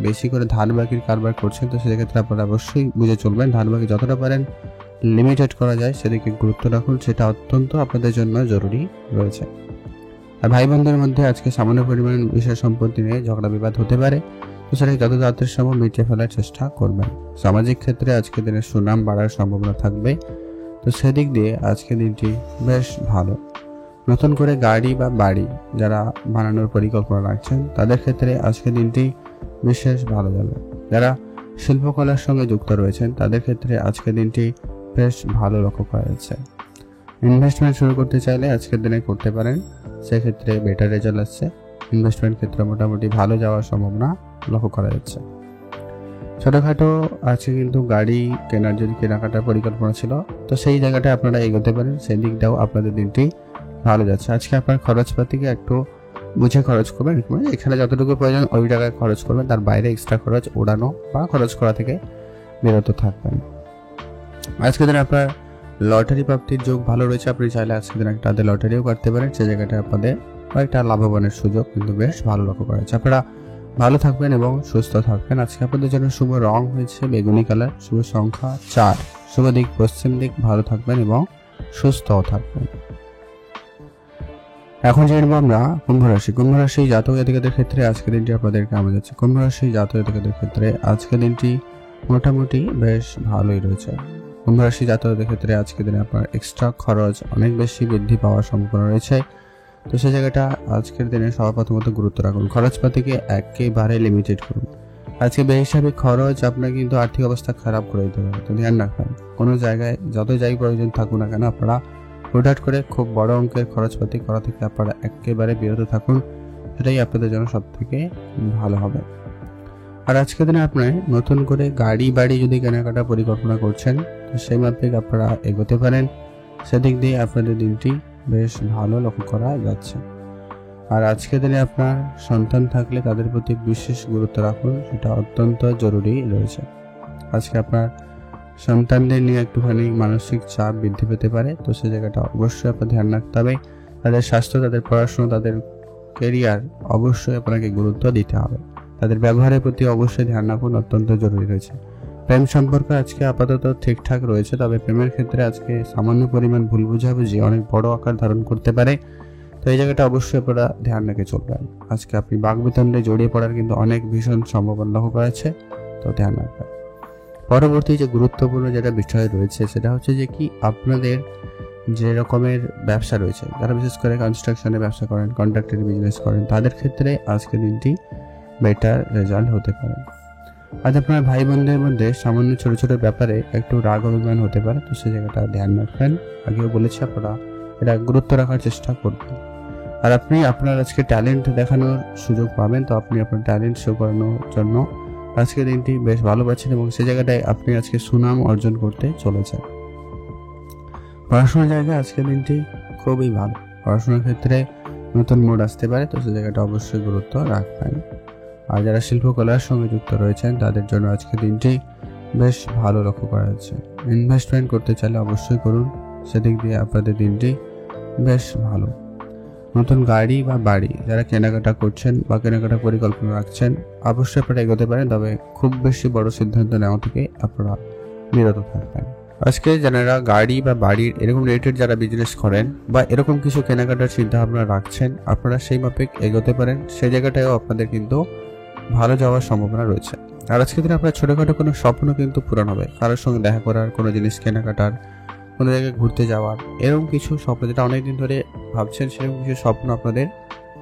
বেশি করে ধার বাকির কারবার করছেন, তো সেক্ষেত্রে আপনারা অবশ্যই বুঝে চলবেন। ধার বাকি যতটা পারেন লিমিটেড করা যায় সেদিকে গুরুত্ব রাখুন, সেটা অত্যন্ত আপনাদের জন্য জরুরি রয়েছে। আর ভাই বোনদের মধ্যে আজকে সামান্য পরিমাণ বিষয় সম্পত্তি নিয়ে ঝগড়া বিবাদ হতে পারে, তো সেটা যত তাড়াতাড়ি সম্ভব মিটিয়ে ফেলার চেষ্টা করবেন। সামাজিক ক্ষেত্রে আজকে দিনে সুনাম বাড়ার সম্ভাবনা থাকবে, তো সেদিক দিয়ে আজকে দিনটি বেশ ভালো। নতুন করে গাড়ি বা বাড়ি যারা বানানোর পরিকল্পনা রাখছেন, তাদের ক্ষেত্রে আজকে দিনটি বিশেষ ভালো যাবে। যারা শিল্পকলার সঙ্গে যুক্ত রয়েছেন, তাদের ক্ষেত্রে আজকে দিনটি বেশ ভালো লক্ষ্য করা যাচ্ছে। ইনভেস্টমেন্ট শুরু করতে চাইলে আজকের দিনে করতে পারেন, সেক্ষেত্রে বেটার রেজাল্ট আসছে। ইনভেস্টমেন্ট ক্ষেত্রে মোটামুটি ভালো যাওয়ার সম্ভাবনা লক্ষ্য করা যাচ্ছে। ছোটোখাটো আজকে কিন্তু গাড়ি কেনার যদি কেনাকাটার পরিকল্পনা ছিল, তো সেই জায়গাটায় আপনারা এগোতে পারেন, সেই দিকটাও আপনাদের দিনটি ভালো যাচ্ছে। আজকে আপনার খরচপাতিকে একটু বুঝে খরচ করবেন, এখানে যতটুকু প্রয়োজন ওই টাকায় খরচ করবেন, তার বাইরে এক্সট্রা খরচ ওড়ানো বা খরচ করা থেকে বিরত থাকবেন। আজকের দিনে আপনার লটারি প্রাপ্তির যোগ ভালো রয়েছে, আপনি চাইলে আজকের দিন একটা লটারিও কাটতে পারেন, সেই জায়গাটা আপনাদের একটা লাভবানের সুযোগ কিন্তু বেশ ভালো লক্ষ্য করা যাচ্ছে। আপনারা ভালো থাকবেন এবং সুস্থ থাকবেন। আজকে আপনাদের জন্য শুভ রং হয়েছে বেগুনি কালার, শুভ সংখ্যা 4, শুভ দিক পশ্চিম দিক। ভালো থাকবেন এবং সুস্থও থাকবেন। এখন জানবো আমরা কুম্ভ রাশি। কুম্ভ রাশি জাতক জাতিকাদের ক্ষেত্রে আজকের দিনটি আপনাদের কেমন যাচ্ছে। কুম্ভ রাশি জাতক জাতিকাদের ক্ষেত্রে আজকের দিনটি মোটামুটি বেশ ভালোই রয়েছে। কুম্ভ রাশি জাতকদের ক্ষেত্রে আজকের দিনে আপনার এক্সট্রা খরচ অনেক বেশি বৃদ্ধি পাওয়ার সম্ভাবনা রয়েছে, তো সেই জায়গাটা আজকের দিনে সর্বপ্রথমত গুরুত্ব রাখুন। খরচপাতিকে একেবারে লিমিটেড করুন। আজকে বেহিসাবি খরচ আপনার কিন্তু আর্থিক অবস্থা খারাপ করে দিতে পারে, তো ধ্যান রাখবেন। কোনো জায়গায় যত যাই প্রয়োজন থাকুক না কেন, আপনারা হুটহাট করে খুব বড় অঙ্কের খরচপাতি করা থেকে আপনারা একেবারে বিরত থাকুন, সেটাই আপনাদের জন্য সব থেকে ভালো হবে। আর আজকের দিনে আপনার নতুন করে গাড়ি বাড়ি যদি কেনাকাটার পরিকল্পনা করছেন, তো সেই মাফিক আপনারা এগোতে পারেন, সেদিক দিয়ে আপনাদের দিনটি বেশ ভালো লক্ষ্য করা যাচ্ছে। আর আজকের দিনে আপনার সন্তান থাকলে তাদের প্রতি বিশেষ গুরুত্ব রাখুন, সেটা অত্যন্ত জরুরি রয়েছে। আজকে আপনার সন্তানদের নিয়ে একটুখানি মানসিক চাপ বৃদ্ধি পেতে পারে, তো সেই জায়গাটা অবশ্যই আপনার ধ্যান রাখতে হবে। তাদের স্বাস্থ্য, তাদের পড়াশোনা, তাদের কেরিয়ার অবশ্যই আপনাকে গুরুত্ব দিতে হবে। তাদের ব্যবহারের প্রতি অবশ্যই ধ্যান রাখুন, অত্যন্ত জরুরি রয়েছে। প্রেম সম্পর্ক আজকে আপাতত ঠিকঠাক রয়েছে, তবে প্রেমের ক্ষেত্রে আজকে সামান্য পরিমাণ ভুল বুঝাবুঝি অনেক বড় আকার ধারণ করতে পারে, তো এই জায়গাটা অবশ্যই আপনারা ধ্যান রেখে চলবেন। আজকে আপনি বাকবিতণ্ডে জড়িয়ে পড়ার কিন্তু অনেক ভীষণ সম্ভাবনা লক্ষ্য করা যাচ্ছে, তো ধ্যান রাখবেন। পরবর্তী যে গুরুত্বপূর্ণ যেটা বিষয় রয়েছে সেটা হচ্ছে যে কি আপনাদের যে রকমের ব্যবসা রয়েছে, যারা বিশেষ করে কনস্ট্রাকশনের ব্যবসা করেন, কন্ট্রাক্টর বিজনেস করেন, তাদের ক্ষেত্রে আজকের দিনটি বেটার রেজাল্ট হতে পারে। আজ আপনার ভাই বোনদের মধ্যে সামান্য ছোট ছোট ব্যাপারে একটু রাগ অভিমান হতে পারে, তো সেই জায়গাটা ধ্যান রাখবেন। আগেও বলেছি আপনারা এটা গুরুত্ব রাখার চেষ্টা করবেন। আর আপনি আপনার আজকে ট্যালেন্ট দেখানোর সুযোগ পাবেন, তো আপনি আপনার ট্যালেন্ট শো করানোর জন্য আজকে দিনটি বেশ ভালো পাচ্ছেন এবং সেই জায়গাটায় আপনি আজকে সুনাম অর্জন করতে চলেছেন। পড়াশোনার জায়গায় আজকের দিনটি খুবই ভালো। পড়াশোনার ক্ষেত্রে নতুন মোড আসতে পারে, তো সেই জায়গাটা অবশ্যই গুরুত্ব রাখবেন। আর যারা শিল্পকলার সঙ্গে যুক্ত রয়েছেন তাদের জন্য আজকের দিনটি বেশ ভালো লক্ষ্য করা যাচ্ছে। ইনভেস্টমেন্ট করতে চাইলে অবশ্যই করুন, সেদিক দিয়ে আপনাদের দিনটি বেশ ভালো। নতুন গাড়ি বা বাড়ি যারা কেনাকাটা করছেন বা কেনাকাটা পরিকল্পনা রাখছেন অবশ্যই আপনারা এগোতে পারেন, তবে খুব বেশি বড় সিদ্ধান্ত নেওয়া থেকে আপনারা বিরত থাকবেন। আজকে যারা গাড়ি বা বাড়ির এরকম রিলেটেড যারা বিজনেস করেন বা এরকম কিছু কেনাকাটার চিন্তা ভাবনা রাখছেন, আপনারা সেই মাফিক এগোতে পারেন, সেই জায়গাটায়ও আপনাদের কিন্তু ভালো যাওয়ার সম্ভাবনা রয়েছে। আর আজকে দিনে আপনার ছোটোখাটো কোনো স্বপ্ন কিন্তু পূরণ হবে, কারোর সঙ্গে দেখা করার, কোনো জিনিস কেনাকাটার, কোনো জায়গায় ঘুরতে যাওয়ার, এরকম কিছু স্বপ্ন যেটা অনেকদিন ধরে ভাবছেন সেরকম কিছু স্বপ্ন আপনাদের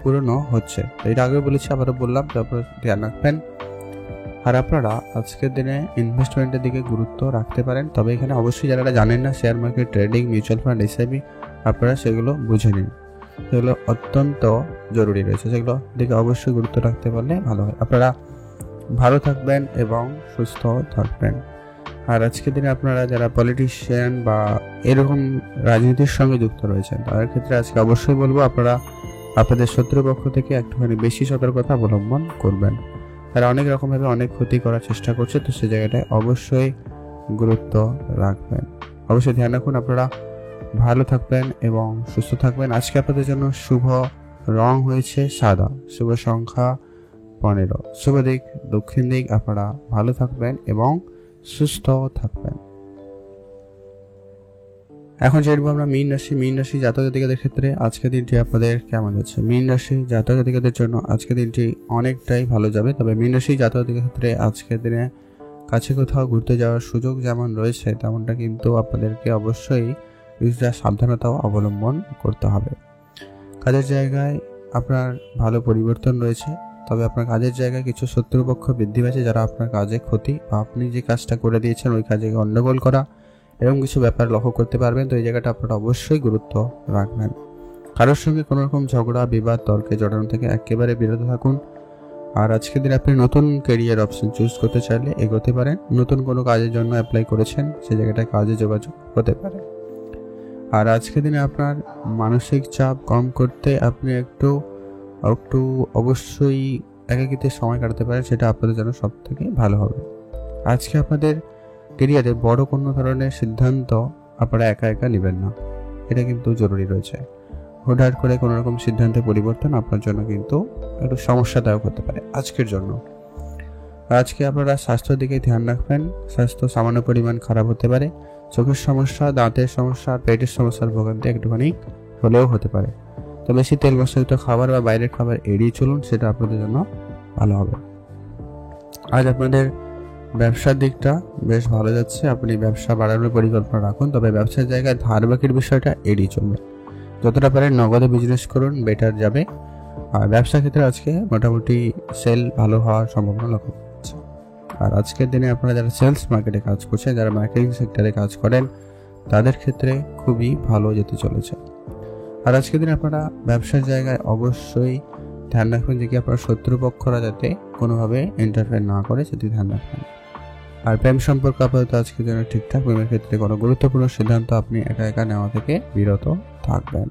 পূরণও হচ্ছে। তো এটা আগেও বলেছি, আবারও বললাম, তারপর ধ্যান রাখবেন। আর আপনারা আজকের দিনে ইনভেস্টমেন্টের দিকে গুরুত্ব রাখতে পারেন, তবে এখানে অবশ্যই যারা জানেন না share market, trading, mutual fund, SIP, আপনারা সেগুলো বুঝে নিন, সেগুলো অত্যন্ত জরুরি রয়েছে, সেগুলো দিকে অবশ্যই গুরুত্ব রাখতে পারলে ভালো হয়। আপনারা ভালো থাকবেন এবং সুস্থ থাকবেন। আর আজকের দিনে আপনারা যারা পলিটিশিয়ান বা এরকম রাজনীতির সঙ্গে যুক্ত রয়েছেন তাদের ক্ষেত্রে আজকে অবশ্যই বলবো আপনারা আপনাদের শত্রুপক্ষ থেকে একটুখানি বেশি সতর্কতা অবলম্বন করবেন। তারা অনেক রকমভাবে অনেক ক্ষতি করার চেষ্টা করছে, তো সেই জায়গাটায় অবশ্যই গুরুত্ব রাখবেন। অবশ্যই ধ্যান রাখুন, আপনারা ভালো থাকবেন এবং সুস্থ থাকবেন। আজকে আপনাদের জন্য শুভ রং হয়েছে সাদা, শুভ সংখ্যা 15, শুভ দিক দক্ষিণ দিক। আপনারা ভালো থাকবেন এবং সুস্থ থাকবেন। এখন যেরকম আমরা মীন রাশি জাতক জাতিকাদের ক্ষেত্রে আজকের দিনটি আপনাদের কেমন যাচ্ছে। মীন রাশি জাতক জাতিকাদের জন্য আজকের দিনটি অনেকটাই ভালো যাবে, তবে মীন রাশি জাতক জাতিকাদের ক্ষেত্রে আজকের দিনে কাছে কোথাও ঘুরতে যাওয়ার সুযোগ যেমন রয়েছে তেমনটা কিন্তু আপনাদেরকে অবশ্যই কিছুটা সাবধানতাও অবলম্বন করতে হবে। কাজের জায়গায় আপনার ভালো পরিবর্তন রয়েছে, তবে আপনার কাজের জায়গায় কিছু শত্রুপক্ষ বৃদ্ধি পাচ্ছে যারা আপনার কাজে ক্ষতি বা আপনি যে কাজটা করে দিয়েছেন ওই কাজে গণ্ডগোল করা এরকম কিছু ব্যাপার লক্ষ্য করতে পারবেন। তো এই জায়গাটা আপনারা অবশ্যই গুরুত্ব রাখবেন। কারোর সঙ্গে কোনো রকম ঝগড়া, বিবাদ, তর্কে জড়ানো থেকে একেবারে বিরত থাকুন। আর আজকের দিনে আপনি নতুন ক্যারিয়ার অপশন চুজ করতে চাইলে এগোতে পারেন। নতুন কোনো কাজের জন্য অ্যাপ্লাই করেছেন সেই জায়গাটায় কাজে যোগাযোগ হতে পারে। আর আজকের দিনে আপনার মানসিক চাপ কম করতে আপনি একটু অবশ্যই একাকিত্বে সময় কাটাতে পারেন, সেটা আপনাদের জন্য সব থেকে ভালো হবে। আজকে আপনাদের ক্যারিয়ারে বড় কোনো ধরনের সিদ্ধান্ত আপনারা একা একা নেবেন না, এটা কিন্তু জরুরি রয়েছে। হুটহাট করে কোনো রকম সিদ্ধান্তের পরিবর্তন আপনার জন্য কিন্তু একটু সমস্যাদায়ক হতে পারে আজকের জন্য। আজকে আপনারা স্বাস্থ্যের দিকে ধ্যান রাখবেন। স্বাস্থ্য সামান্য পরিমাণ খারাপ হতে পারে, চোখের সমস্যা, দাঁতের সমস্যা, পেটের সমস্যার ভোগান্তি একটুখানি হলেও হতে পারে। তো বেশি তেল মশলাযুক্ত খাবার বা বাইরের খাবার এড়িয়ে চলুন, সেটা আপনাদের জন্য ভালো হবে। আজ আপনাদের ব্যবসার দিকটা বেশ ভালো যাচ্ছে, আপনি ব্যবসা বাড়ানোর পরিকল্পনা রাখুন, তবে ব্যবসার জায়গায় ধার বাকির বিষয়টা এড়িয়ে চলবে। যতটা পারেন নগদে বিজনেস করুন, বেটার যাবে। আর ব্যবসা ক্ষেত্রে আজকে মোটামুটি সেল ভালো হওয়ার সম্ভাবনা লক্ষ্য করছে। আর আজকের দিনে আপনারা যারা সেলস মার্কেটে কাজ করছেন, যারা মার্কেটিং সেক্টরে কাজ করেন তাদের ক্ষেত্রে খুবই ভালো যেতে চলেছে। আর আজকের দিনে আপনারা ব্যবসার জায়গায় অবশ্যই ধ্যান রাখবেন যে কি আপনার শত্রুপক্ষরা যাতে কোনোভাবে ইন্টারফেয়ার না করে, সেটি ধ্যান রাখবেন। আর প্রেম সম্পর্ক আপাতত আজকের জন্য ঠিকঠাক। প্রেমের ক্ষেত্রে কোনো গুরুত্বপূর্ণ সিদ্ধান্ত আপনি একা একা নেওয়া থেকে বিরত থাকবেন।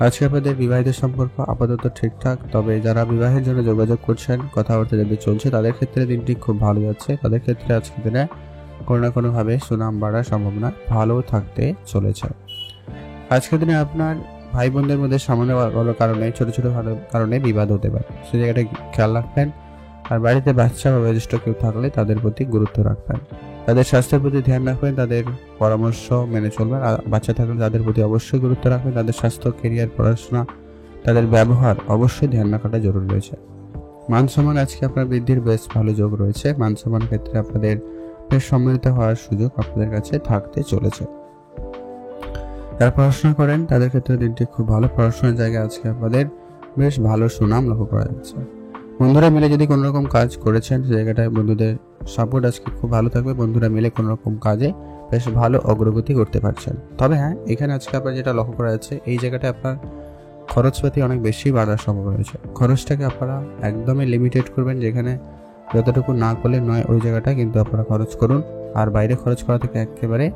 আজকে আপনাদের বিবাহিত সম্পর্ক আপাতত ঠিকঠাক, তবে যারা বিবাহের জন্য যোগাযোগ করছেন, কথাবার্তা যাদের চলছে তাদের ক্ষেত্রে দিনটি খুব ভালো যাচ্ছে। তাদের ক্ষেত্রে আজকের দিনে কোনো না কোনোভাবে সুনাম বাড়ার সম্ভাবনা ভালো থাকতে চলেছে। আজকের দিনে আপনার ভাই বোনদের মধ্যে সামান্য ভালো কারণে, ছোট ছোট ভালো কারণে বিবাদ হতে পারে, সেই জায়গাটা খেয়াল রাখবেন। আর বাড়িতে বাচ্চা বা বয়োজ্যেষ্ঠ কেউ থাকলে তাদের প্রতি গুরুত্ব রাখবেন, তাদের স্বাস্থ্যের প্রতি ধ্যান রাখবেন, তাদের পরামর্শ মেনে চলবেন। আর বাচ্চা থাকলে তাদের প্রতি অবশ্যই গুরুত্ব রাখবেন, তাদের স্বাস্থ্য, কেরিয়ার, পড়াশোনা, তাদের ব্যবহার অবশ্যই ধ্যান রাখাটা জরুরি রয়েছে। মান সম্মান আজকে আপনার বৃদ্ধির বেশ ভালো যোগ রয়েছে। মান সম্মান ক্ষেত্রে আপনাদের বেশ সম্মানিত হওয়ার সুযোগ আপনাদের কাছে থাকতে চলেছে। যারা পড়াশোনা করেন তাদের ক্ষেত্রে দিনটি খুব ভালো। পড়াশোনার জায়গায় আজকে আপনাদের বেশ ভালো সুনাম লক্ষ্য করা যাচ্ছে। বন্ধুরা মিলে যদি কোনো রকম কাজ করেছেন সেই জায়গাটায় বন্ধুদের সাপোর্ট আজকে খুব ভালো থাকবে। বন্ধুরা মিলে কোনো রকম কাজে বেশ ভালো অগ্রগতি করতে পারছেন। তবে হ্যাঁ, এখানে আজকে আপনার যেটা লক্ষ্য করা যাচ্ছে এই জায়গাটায় আপনার খরচপাতি অনেক বেশি বাড়ার সম্ভাবনা রয়েছে। খরচটাকে আপনারা একদমই লিমিটেড করবেন, যেখানে যতটুকু না করলে নয় ওই জায়গাটা কিন্তু আপনারা খরচ করুন, আর বাইরে খরচ করা থেকে একেবারে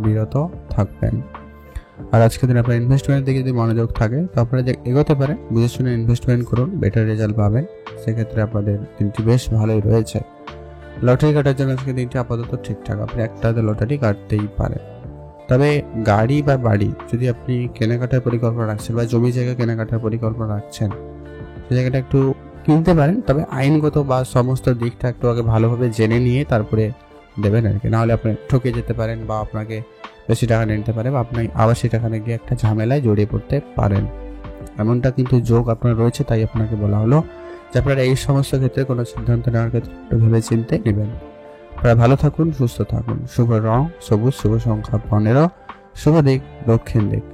বিরত থাকবেন। আর আজকের দিন আপনার ইনভেস্টমেন্টের দিকে যদি মনোযোগ থাকে তো আপনারা যে এগোতে পারেন, বুঝে শুনে ইনভেস্টমেন্ট করুন, বেটার রেজাল্ট পাবেন। সেক্ষেত্রে আপনাদের দিনটি বেশ ভালোই রয়েছে। লটারি কাটার জন্য আজকে দিনটি আপাতত ঠিকঠাক, আপনি একটা লটারি কাটতেই পারেন। তবে গাড়ি বা বাড়ি যদি আপনি কেনাকাটার পরিকল্পনা রাখছেন বা জমি জায়গা কেনাকাটার পরিকল্পনা রাখছেন, সে জায়গাটা একটু কিনতে পারেন, তবে আইনগত বা সমস্ত দিকটা একটু আগে ভালোভাবে জেনে নিয়ে তারপরে দেবেন আর কি। নাহলে আপনি ঠকে যেতে পারেন বা আপনাকে বেশি টাকা নিতে পারে বা আপনি আবার সেটাখানে গিয়ে একটা ঝামেলায় জড়িয়ে পড়তে পারেন। এমনটা কিন্তু যোগ আপনার রয়েছে, তাই আপনাকে বলা হলো যে আপনারা এই সমস্ত ক্ষেত্রে কোনো সিদ্ধান্ত নেওয়ার ক্ষেত্রে একটু ভেবে চিন্তে নেবেন। আপনারা ভালো থাকুন, সুস্থ থাকুন। শুভ রং সবুজ, শুভ সংখ্যা 15, শুভ দিক দক্ষিণ দিক।